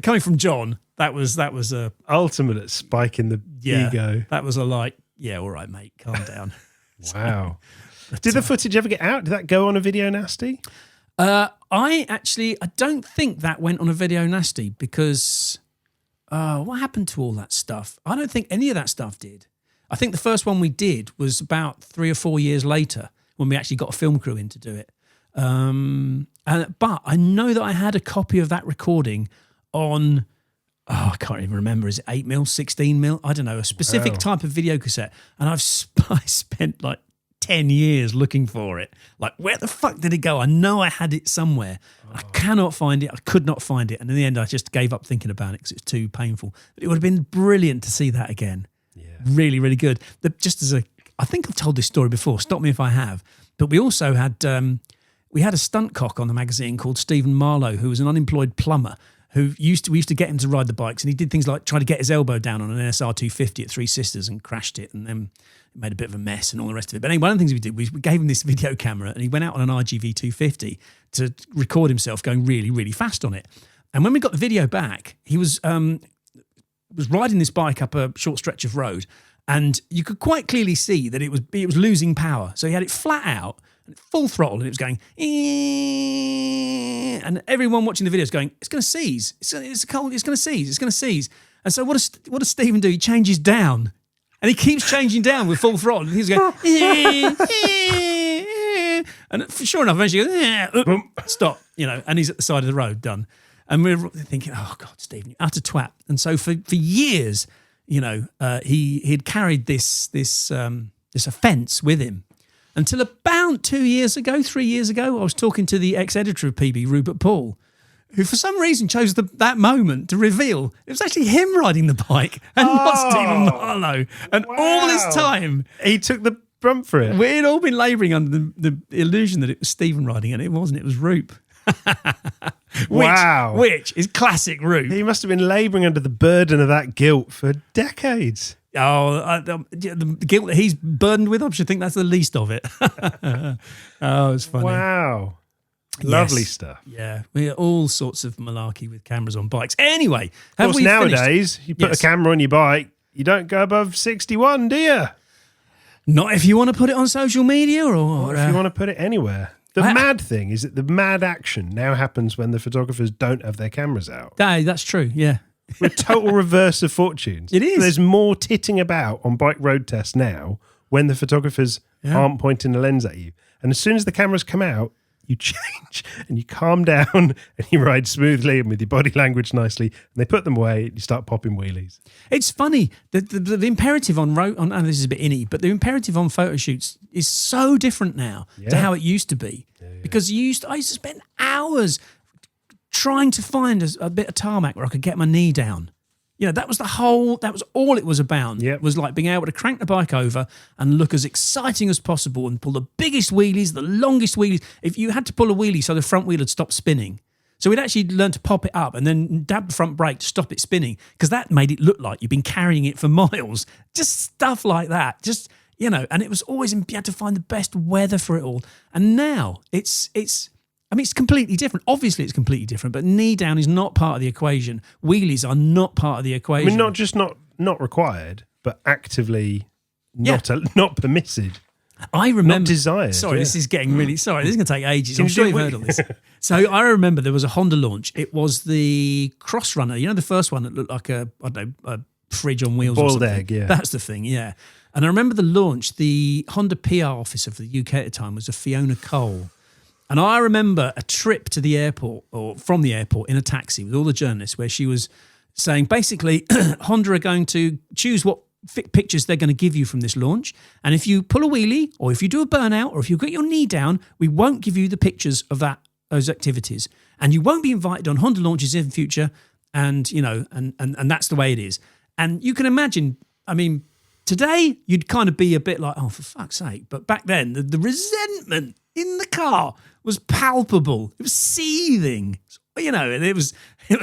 coming from John, that was a ultimate spike in the ego. That was a like, yeah, all right, mate, calm down. Wow. Did the footage ever get out? Did that go on a Video Nasty? I don't think that went on a Video Nasty because what happened to all that stuff? I don't think any of that stuff did. I think the first one we did was about 3 or 4 years later when we actually got a film crew in to do it. But I know that I had a copy of that recording on, I can't even remember, is it 8mm, 16mm? I don't know, a specific type of video cassette. And I spent like 10 years looking for it. Like, where the fuck did it go? I know I had it somewhere. I cannot find it. I could not find it. And in the end, I just gave up thinking about it because it was too painful. But it would have been brilliant to see that again. Yeah. Really, really good. I think I've told this story before. Stop me if I have. But we also had... we had a stunt cock on the magazine called Stephen Marlowe, who was an unemployed plumber we used to get him to ride the bikes, and he did things like try to get his elbow down on an NSR 250 at Three Sisters and crashed it, and then it made a bit of a mess and all the rest of it. But anyway, one of the things we did, we gave him this video camera, and he went out on an RGV 250 to record himself going really, really fast on it. And when we got the video back, he was riding this bike up a short stretch of road, and you could quite clearly see that it was losing power. So he had it flat out, full throttle, and it was going, and everyone watching the video is going, it's going to seize. It's going to seize. And so what does Stephen do? He changes down, and he keeps changing down with full throttle. And he's going, and sure enough, eventually he goes, stop, and he's at the side of the road, done. And we're thinking, oh God, Stephen, you utter twat. And so for years, he'd carried this offence with him. Until about 3 years ago, I was talking to the ex-editor of PB, Rupert Paul, who for some reason chose that moment to reveal it was actually him riding the bike and not Stephen Marlowe. And all this time... he took the brunt for it. We'd all been labouring under the illusion that it was Stephen riding, and it wasn't. It was Roop. Which is classic Roop. He must have been labouring under the burden of that guilt for decades. The guilt that he's burdened with, I should think that's the least of it. It's funny. Wow. Lovely stuff. Yeah. We had all sorts of malarkey with cameras on bikes. Anyway, of course, nowadays, you put a camera on your bike, you don't go above 61, do you? Not if you want to put it on social media or if you want to put it anywhere. The mad thing is that the mad action now happens when the photographers don't have their cameras out. That's true, yeah. We're a total reverse of fortunes. It is. There's more titting about on bike road tests now when the photographers aren't pointing the lens at you. And as soon as the cameras come out, you change and you calm down and you ride smoothly and with your body language nicely. And they put them away and you start popping wheelies. It's funny. The imperative on and this is a bit inny, but the imperative on photo shoots is so different now to how it used to be. Yeah. Because I used to spend hours trying to find a bit of tarmac where I could get my knee down. That was all it was about. Yep. Was like being able to crank the bike over and look as exciting as possible and pull the biggest wheelies, the longest wheelies. If you had to pull a wheelie so the front wheel had stopped spinning. So we'd actually learn to pop it up and then dab the front brake to stop it spinning because that made it look like you've been carrying it for miles. Just stuff like that. And it was always, you had to find the best weather for it all. And now it's completely different. Obviously, it's completely different, but knee down is not part of the equation. Wheelies are not part of the equation. Not just not required, but actively not permitted. I remember. Not desired. Sorry, this is getting really. Sorry, this is going to take ages. Can I'm you sure do you've it heard all this. So I remember there was a Honda launch. It was the Cross Runner. You know, the first one that looked like a fridge on wheels. Boiled or something. egg, yeah. That's the thing, yeah. And I remember the launch. The Honda PR officer for the UK at the time was a Fiona Cole. And I remember a trip to the airport, or from the airport in a taxi with all the journalists, where she was saying basically Honda are going to choose what pictures they're going to give you from this launch. And if you pull a wheelie, or if you do a burnout, or if you've got your knee down, we won't give you the pictures of those activities. And you won't be invited on Honda launches in the future. And, you know, and that's the way it is. And you can imagine, I mean, today you'd kind of be a bit like, oh, for fuck's sake. But back then, the resentment in the car was palpable. It was seething, you know, and it was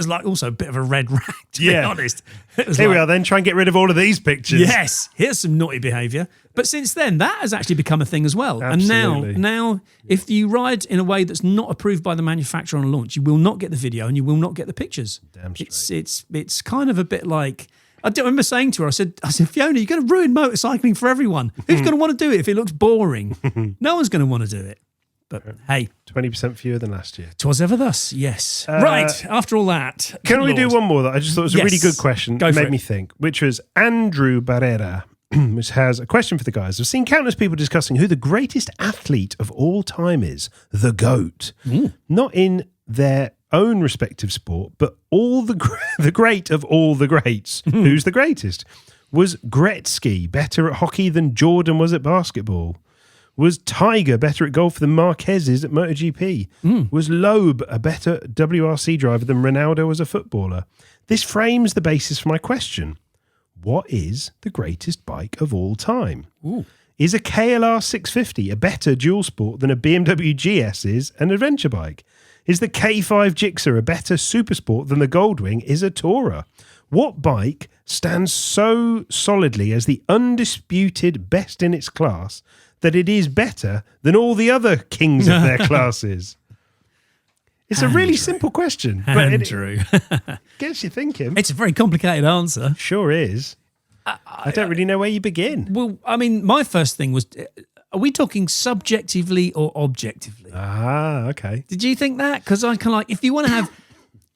like also a bit of a red rag, to be honest. Here we are then, try and get rid of all of these pictures. Yes, here's some naughty behaviour. But since then, that has actually become a thing as well. Absolutely. And now, if you ride in a way that's not approved by the manufacturer on a launch, you will not get the video and you will not get the pictures. Damn straight. It's kind of a bit like, I remember saying to her, I said, Fiona, you're going to ruin motorcycling for everyone. Who's going to want to do it if it looks boring? No one's going to want to do it. But hey, 20% fewer than last year. 'Twas ever thus, yes. Right, after all that. Can we do one more that I just thought was a really good question? Go for made me think, which was Andrew Barrera, which has a question for the guys. I've seen countless people discussing who the greatest athlete of all time is, the GOAT. Not in their own respective sport, but all the great of all the greats. Who's the greatest? Was Gretzky better at hockey than Jordan was at basketball? Was Tiger better at golf than Marquez at MotoGP? Was Loeb a better WRC driver than Ronaldo as a footballer? This frames the basis for my question. What is the greatest bike of all time? Is a KLR 650 a better dual sport than a BMW GS is an adventure bike? Is the K5 Gixxer a better super sport than the Goldwing is a tourer? What bike stands so solidly as the undisputed best in its class that it is better than all the other kings of their classes? It's a really simple question. Andrew. But it gets you thinking. It's a very complicated answer. Sure is. I don't really know where you begin. Well, I mean, my first thing was, are we talking subjectively or objectively? Ah, okay. Did you think that? Because I kind of like, if you want to have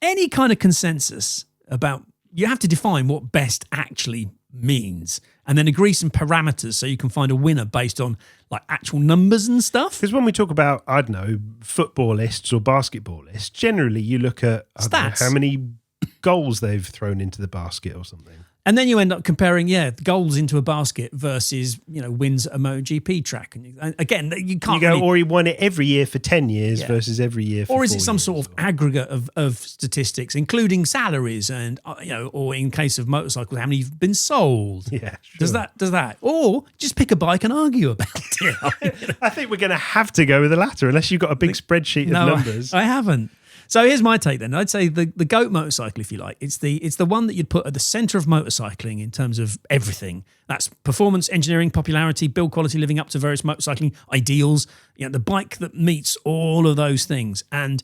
any kind of consensus about, you have to define what best actually means and then agree some parameters so you can find a winner based on like actual numbers and stuff. Because when we talk about, I don't know, footballists or basketballists, generally you look at stats, how many goals they've thrown into the basket or something. And then you end up comparing, goals into a basket versus, wins at a MotoGP track. And again, you can't. You go, or he won it every year for 10 years versus every year for 4 years. Or is it some sort of aggregate of statistics, including salaries and, or in case of motorcycles, how many have been sold? Yeah, sure. Does that? Or just pick a bike and argue about it. I think we're going to have to go with the latter, unless you've got a big spreadsheet of numbers. I haven't. So here's my take then. I'd say the GOAT motorcycle, if you like, it's the one that you'd put at the centre of motorcycling in terms of everything. That's performance, engineering, popularity, build quality, living up to various motorcycling ideals. The bike that meets all of those things. And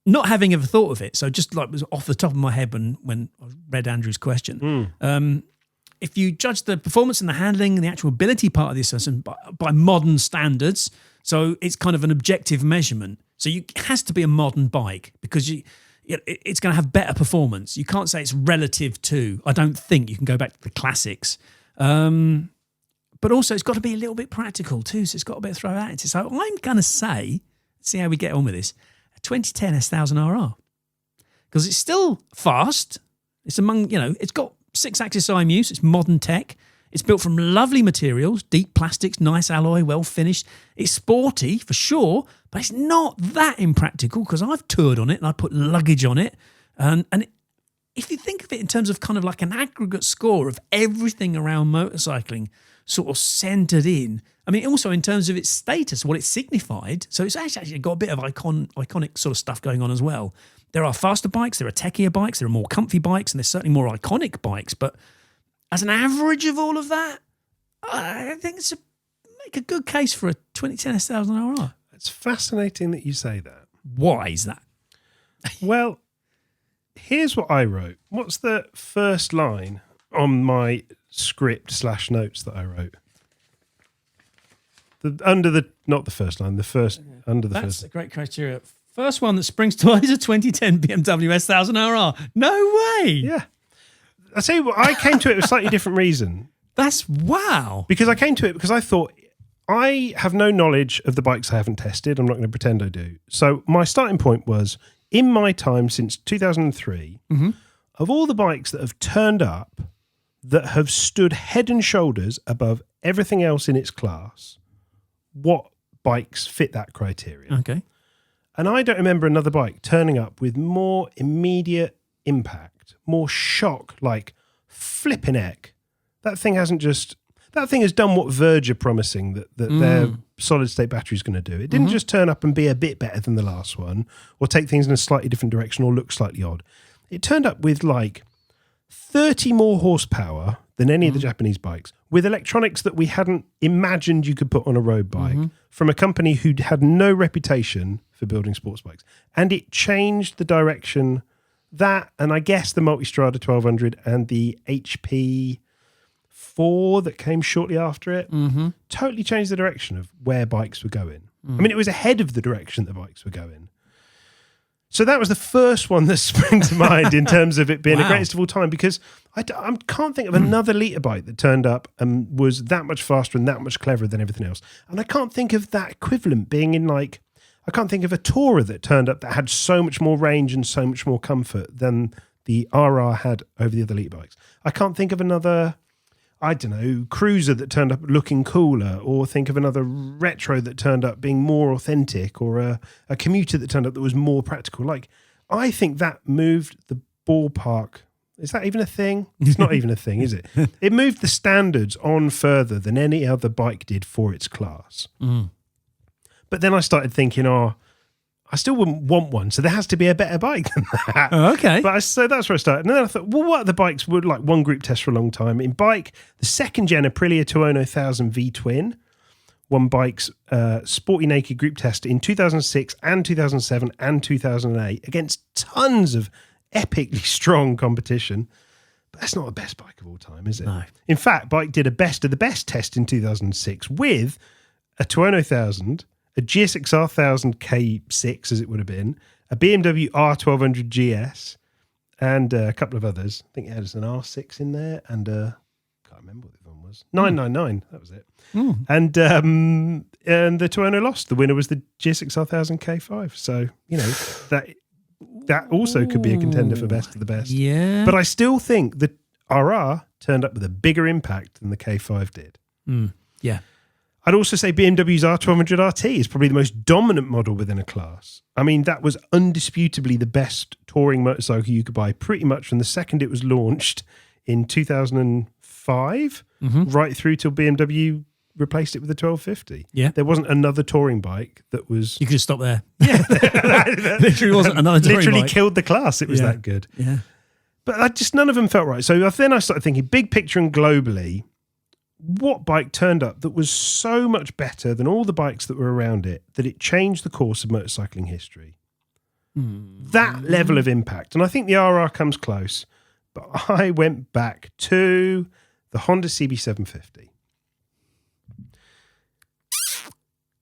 not having ever thought of it, so just like was off the top of my head when I read Andrew's question. If you judge the performance and the handling and the actual ability part of the assessment by modern standards, so it's kind of an objective measurement. So it has to be a modern bike because it's going to have better performance. You can't say it's relative to. I don't think you can go back to the classics. But also it's got to be a little bit practical too. So it's got a bit of throw at it. So I'm going to say, see how we get on with this, a 2010 S1000RR. Because it's still fast. It's it's got 6-axis IMUs. It's modern tech. It's built from lovely materials, deep plastics, nice alloy, well finished. It's sporty for sure, but it's not that impractical because I've toured on it and I put luggage on it. And if you think of it in terms of kind of like an aggregate score of everything around motorcycling sort of centered in, I mean, also in terms of its status, what it signified. So it's actually got a bit of iconic sort of stuff going on as well. There are faster bikes, there are techier bikes, there are more comfy bikes, and there's certainly more iconic bikes, but as an average of all of that, I think make a good case for a 2010 S1000RR. It's fascinating that you say that. Why is that? Well, here's what I wrote. What's the first line on my script/notes that I wrote? Not the first line, the first, under the That's first. a great criteria. First one that springs to mind is a 2010 BMW S1000 RR. No way. Yeah. I tell you what, I came to it with a slightly different reason. That's wow. Because I came to it because I thought, I have no knowledge of the bikes I haven't tested. I'm not going to pretend I do. So my starting point was, in my time since 2003, of all the bikes that have turned up that have stood head and shoulders above everything else in its class, what bikes fit that criteria? Okay. And I don't remember another bike turning up with more immediate impact, more shock, like flipping heck. That thing has done what Voge are promising that their solid state battery is going to do. It didn't just turn up and be a bit better than the last one, or take things in a slightly different direction, or look slightly odd. It turned up with like 30 more horsepower than any of the Japanese bikes, with electronics that we hadn't imagined you could put on a road bike, from a company who had no reputation for building sports bikes. And it changed the direction that, and I guess the Multistrada 1200 and the HP 4 that came shortly after it, totally changed the direction of where bikes were going. I mean, it was ahead of the direction that bikes were going. So that was the first one that sprang to mind in terms of it being the greatest of all time, because I can't think of another litre bike that turned up and was that much faster and that much cleverer than everything else. And I can't think of that equivalent being in I can't think of a tourer that turned up that had so much more range and so much more comfort than the RR had over the other litre bikes. I can't think of another, I don't know, cruiser that turned up looking cooler, or think of another retro that turned up being more authentic, or a commuter that turned up that was more practical. I think that moved the ballpark. Is that even a thing? It's not even a thing, is it? It moved the standards on further than any other bike did for its class. But then I started thinking, I still wouldn't want one, so there has to be a better bike than that. Oh, okay. So that's where I started. And then I thought, well, what other bikes would one group test for a long time? In bike, the second gen Aprilia 210,000 V-twin won bikes Sporty Naked group test in 2006 and 2007 and 2008 against tons of epically strong competition. But that's not the best bike of all time, is it? No. In fact, Bike did a best of the best test in 2006 with a 210,000, a GSX R1000 K6, as it would have been, a BMW R1200 GS, and a couple of others. I think it had an R6 in there, and can't remember what the other one was. 999, that was it. And the 210 lost. The winner was the GSX R1000 K5. So, that also could be a contender for best of the best. Yeah. But I still think the RR turned up with a bigger impact than the K5 did. Yeah. I'd also say BMW's R1200 RT is probably the most dominant model within a class. I mean, that was undisputably the best touring motorcycle you could buy pretty much from the second it was launched in 2005, right through till BMW replaced it with the 1250. Yeah. There wasn't another touring bike that was... You could just stop there. Yeah. Literally wasn't another touring Literally bike. killed the class. It was that good. Yeah. But none of them felt right. So then I started thinking, big picture and globally, what bike turned up that was so much better than all the bikes that were around it that it changed the course of motorcycling history? That level of impact. And I think the RR comes close, but I went back to the Honda CB750.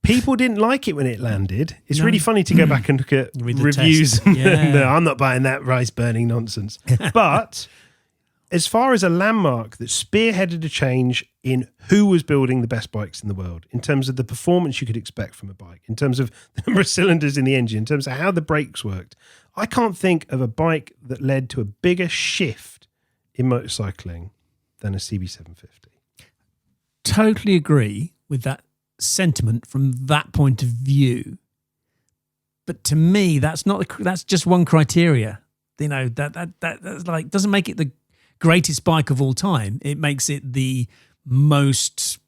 People didn't like it when it landed. It's really funny to go back and look at reviews. No, I'm not buying that rice-burning nonsense. But as far as a landmark that spearheaded a change in who was building the best bikes in the world, in terms of the performance you could expect from a bike, in terms of the number of cylinders in the engine, in terms of how the brakes worked, I can't think of a bike that led to a bigger shift in motorcycling than a CB750. Totally agree with that sentiment from that point of view. But to me, that's just one criteria. That's like doesn't make it the greatest bike of all time. It makes it the most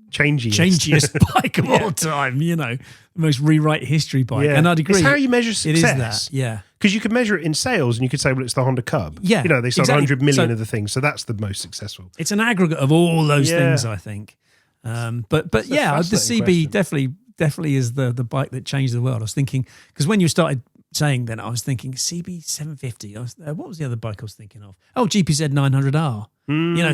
changiest bike of all time, the most rewrite history bike. Yeah. And I'd agree. It's how you measure success. It is that, yeah. Because you could measure it in sales and you could say, well, it's the Honda Cub. Yeah. They sold exactly. 100 million of the things, so that's the most successful. It's an aggregate of all those things, I think. But yeah, the CB definitely is the bike that changed the world. I was thinking, because when you started saying then, I was thinking CB750. What was the other bike I was thinking of? Oh, GPZ 900R.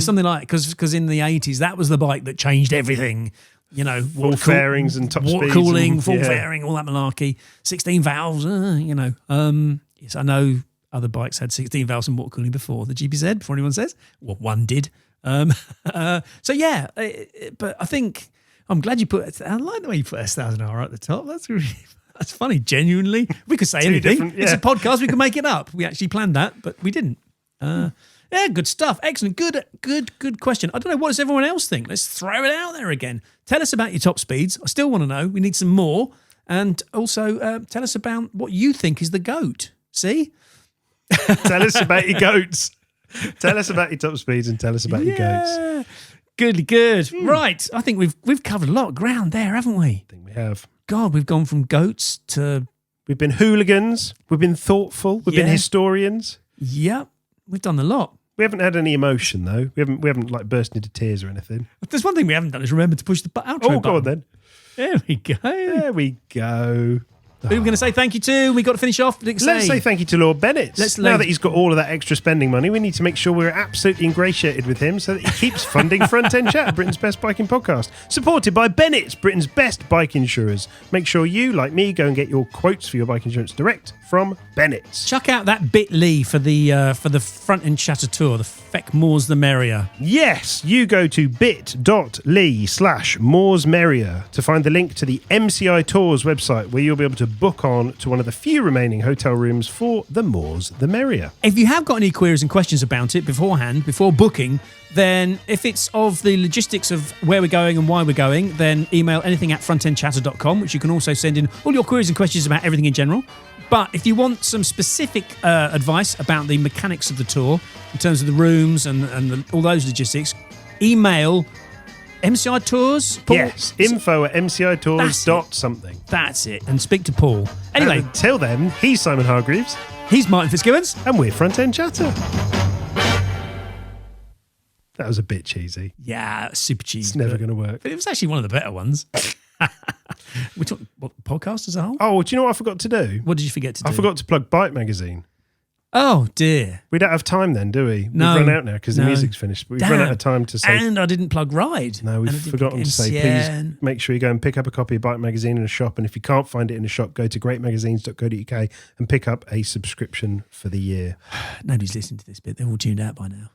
Something like, because in the 80s, that was the bike that changed everything full fairings and top water speeds. cooling, full fairing, all that malarkey. 16 valves, Yes, I know other bikes had 16 valves and water cooling before the GPZ, before anyone says. Well, one did. But I think I'm glad you I like the way you put S1000R at the top. That's funny, genuinely. We could say anything. It's a podcast, we could make it up. We actually planned that, but we didn't. Good stuff. Excellent. Good question. I don't know, what does everyone else think? Let's throw it out there again. Tell us about your top speeds. I still want to know. We need some more. And also tell us about what you think is the GOAT. See? Tell us about your goats. Tell us about your top speeds and tell us about your goats. Good. Right. I think we've covered a lot of ground there, haven't we? I think we have. God, we've gone from goats to... We've been hooligans. We've been thoughtful. We've been historians. Yep. We've done a lot. We haven't had any emotion, though. We haven't like burst into tears or anything. There's one thing we haven't done is remember to push the outro button. Go on then. There we go. Who are we going to say thank you to? We got to finish off. Let's say thank you to Lord Bennetts. Now that he's got all of that extra spending money, we need to make sure we're absolutely ingratiated with him so that he keeps funding Front End Chat, Britain's best biking podcast. Supported by Bennetts, Britain's best bike insurers. Make sure you, like me, go and get your quotes for your bike insurance direct from Bennetts. Chuck out that bit.ly for the Front End Chatter Tour, the FEC More's the Merrier. Yes, you go to bit.ly/More's Merrier to find the link to the MCI Tours website where you'll be able to book on to one of the few remaining hotel rooms for the More's the Merrier. If you have got any queries and questions about it beforehand, before booking, then if it's of the logistics of where we're going and why we're going, then email anything@frontendchatter.com, which you can also send in all your queries and questions about everything in general. But if you want some specific advice about the mechanics of the tour, in terms of the rooms and all those logistics, email MCI Tours. Paul? Yes, info@mcitours.something. That's it. And speak to Paul. Anyway. And until then, he's Simon Hargreaves. He's Martin Fitz-Gibbons. And we're Front End Chatter. That was a bit cheesy. Yeah, super cheesy. It's never going to work. But it was actually one of the better ones. We're talking podcast as a whole? Oh, do you know what I forgot to do? What did you forget to do? I forgot to plug Bike Magazine. Oh, dear. We don't have time then, do we? No. We've run out now because the music's finished. But we've run out of time to say... And I didn't plug Ride. No, we've forgotten to say, please make sure you go and pick up a copy of Bike Magazine in a shop. And if you can't find it in a shop, go to greatmagazines.co.uk and pick up a subscription for the year. Nobody's listening to this bit. They're all tuned out by now.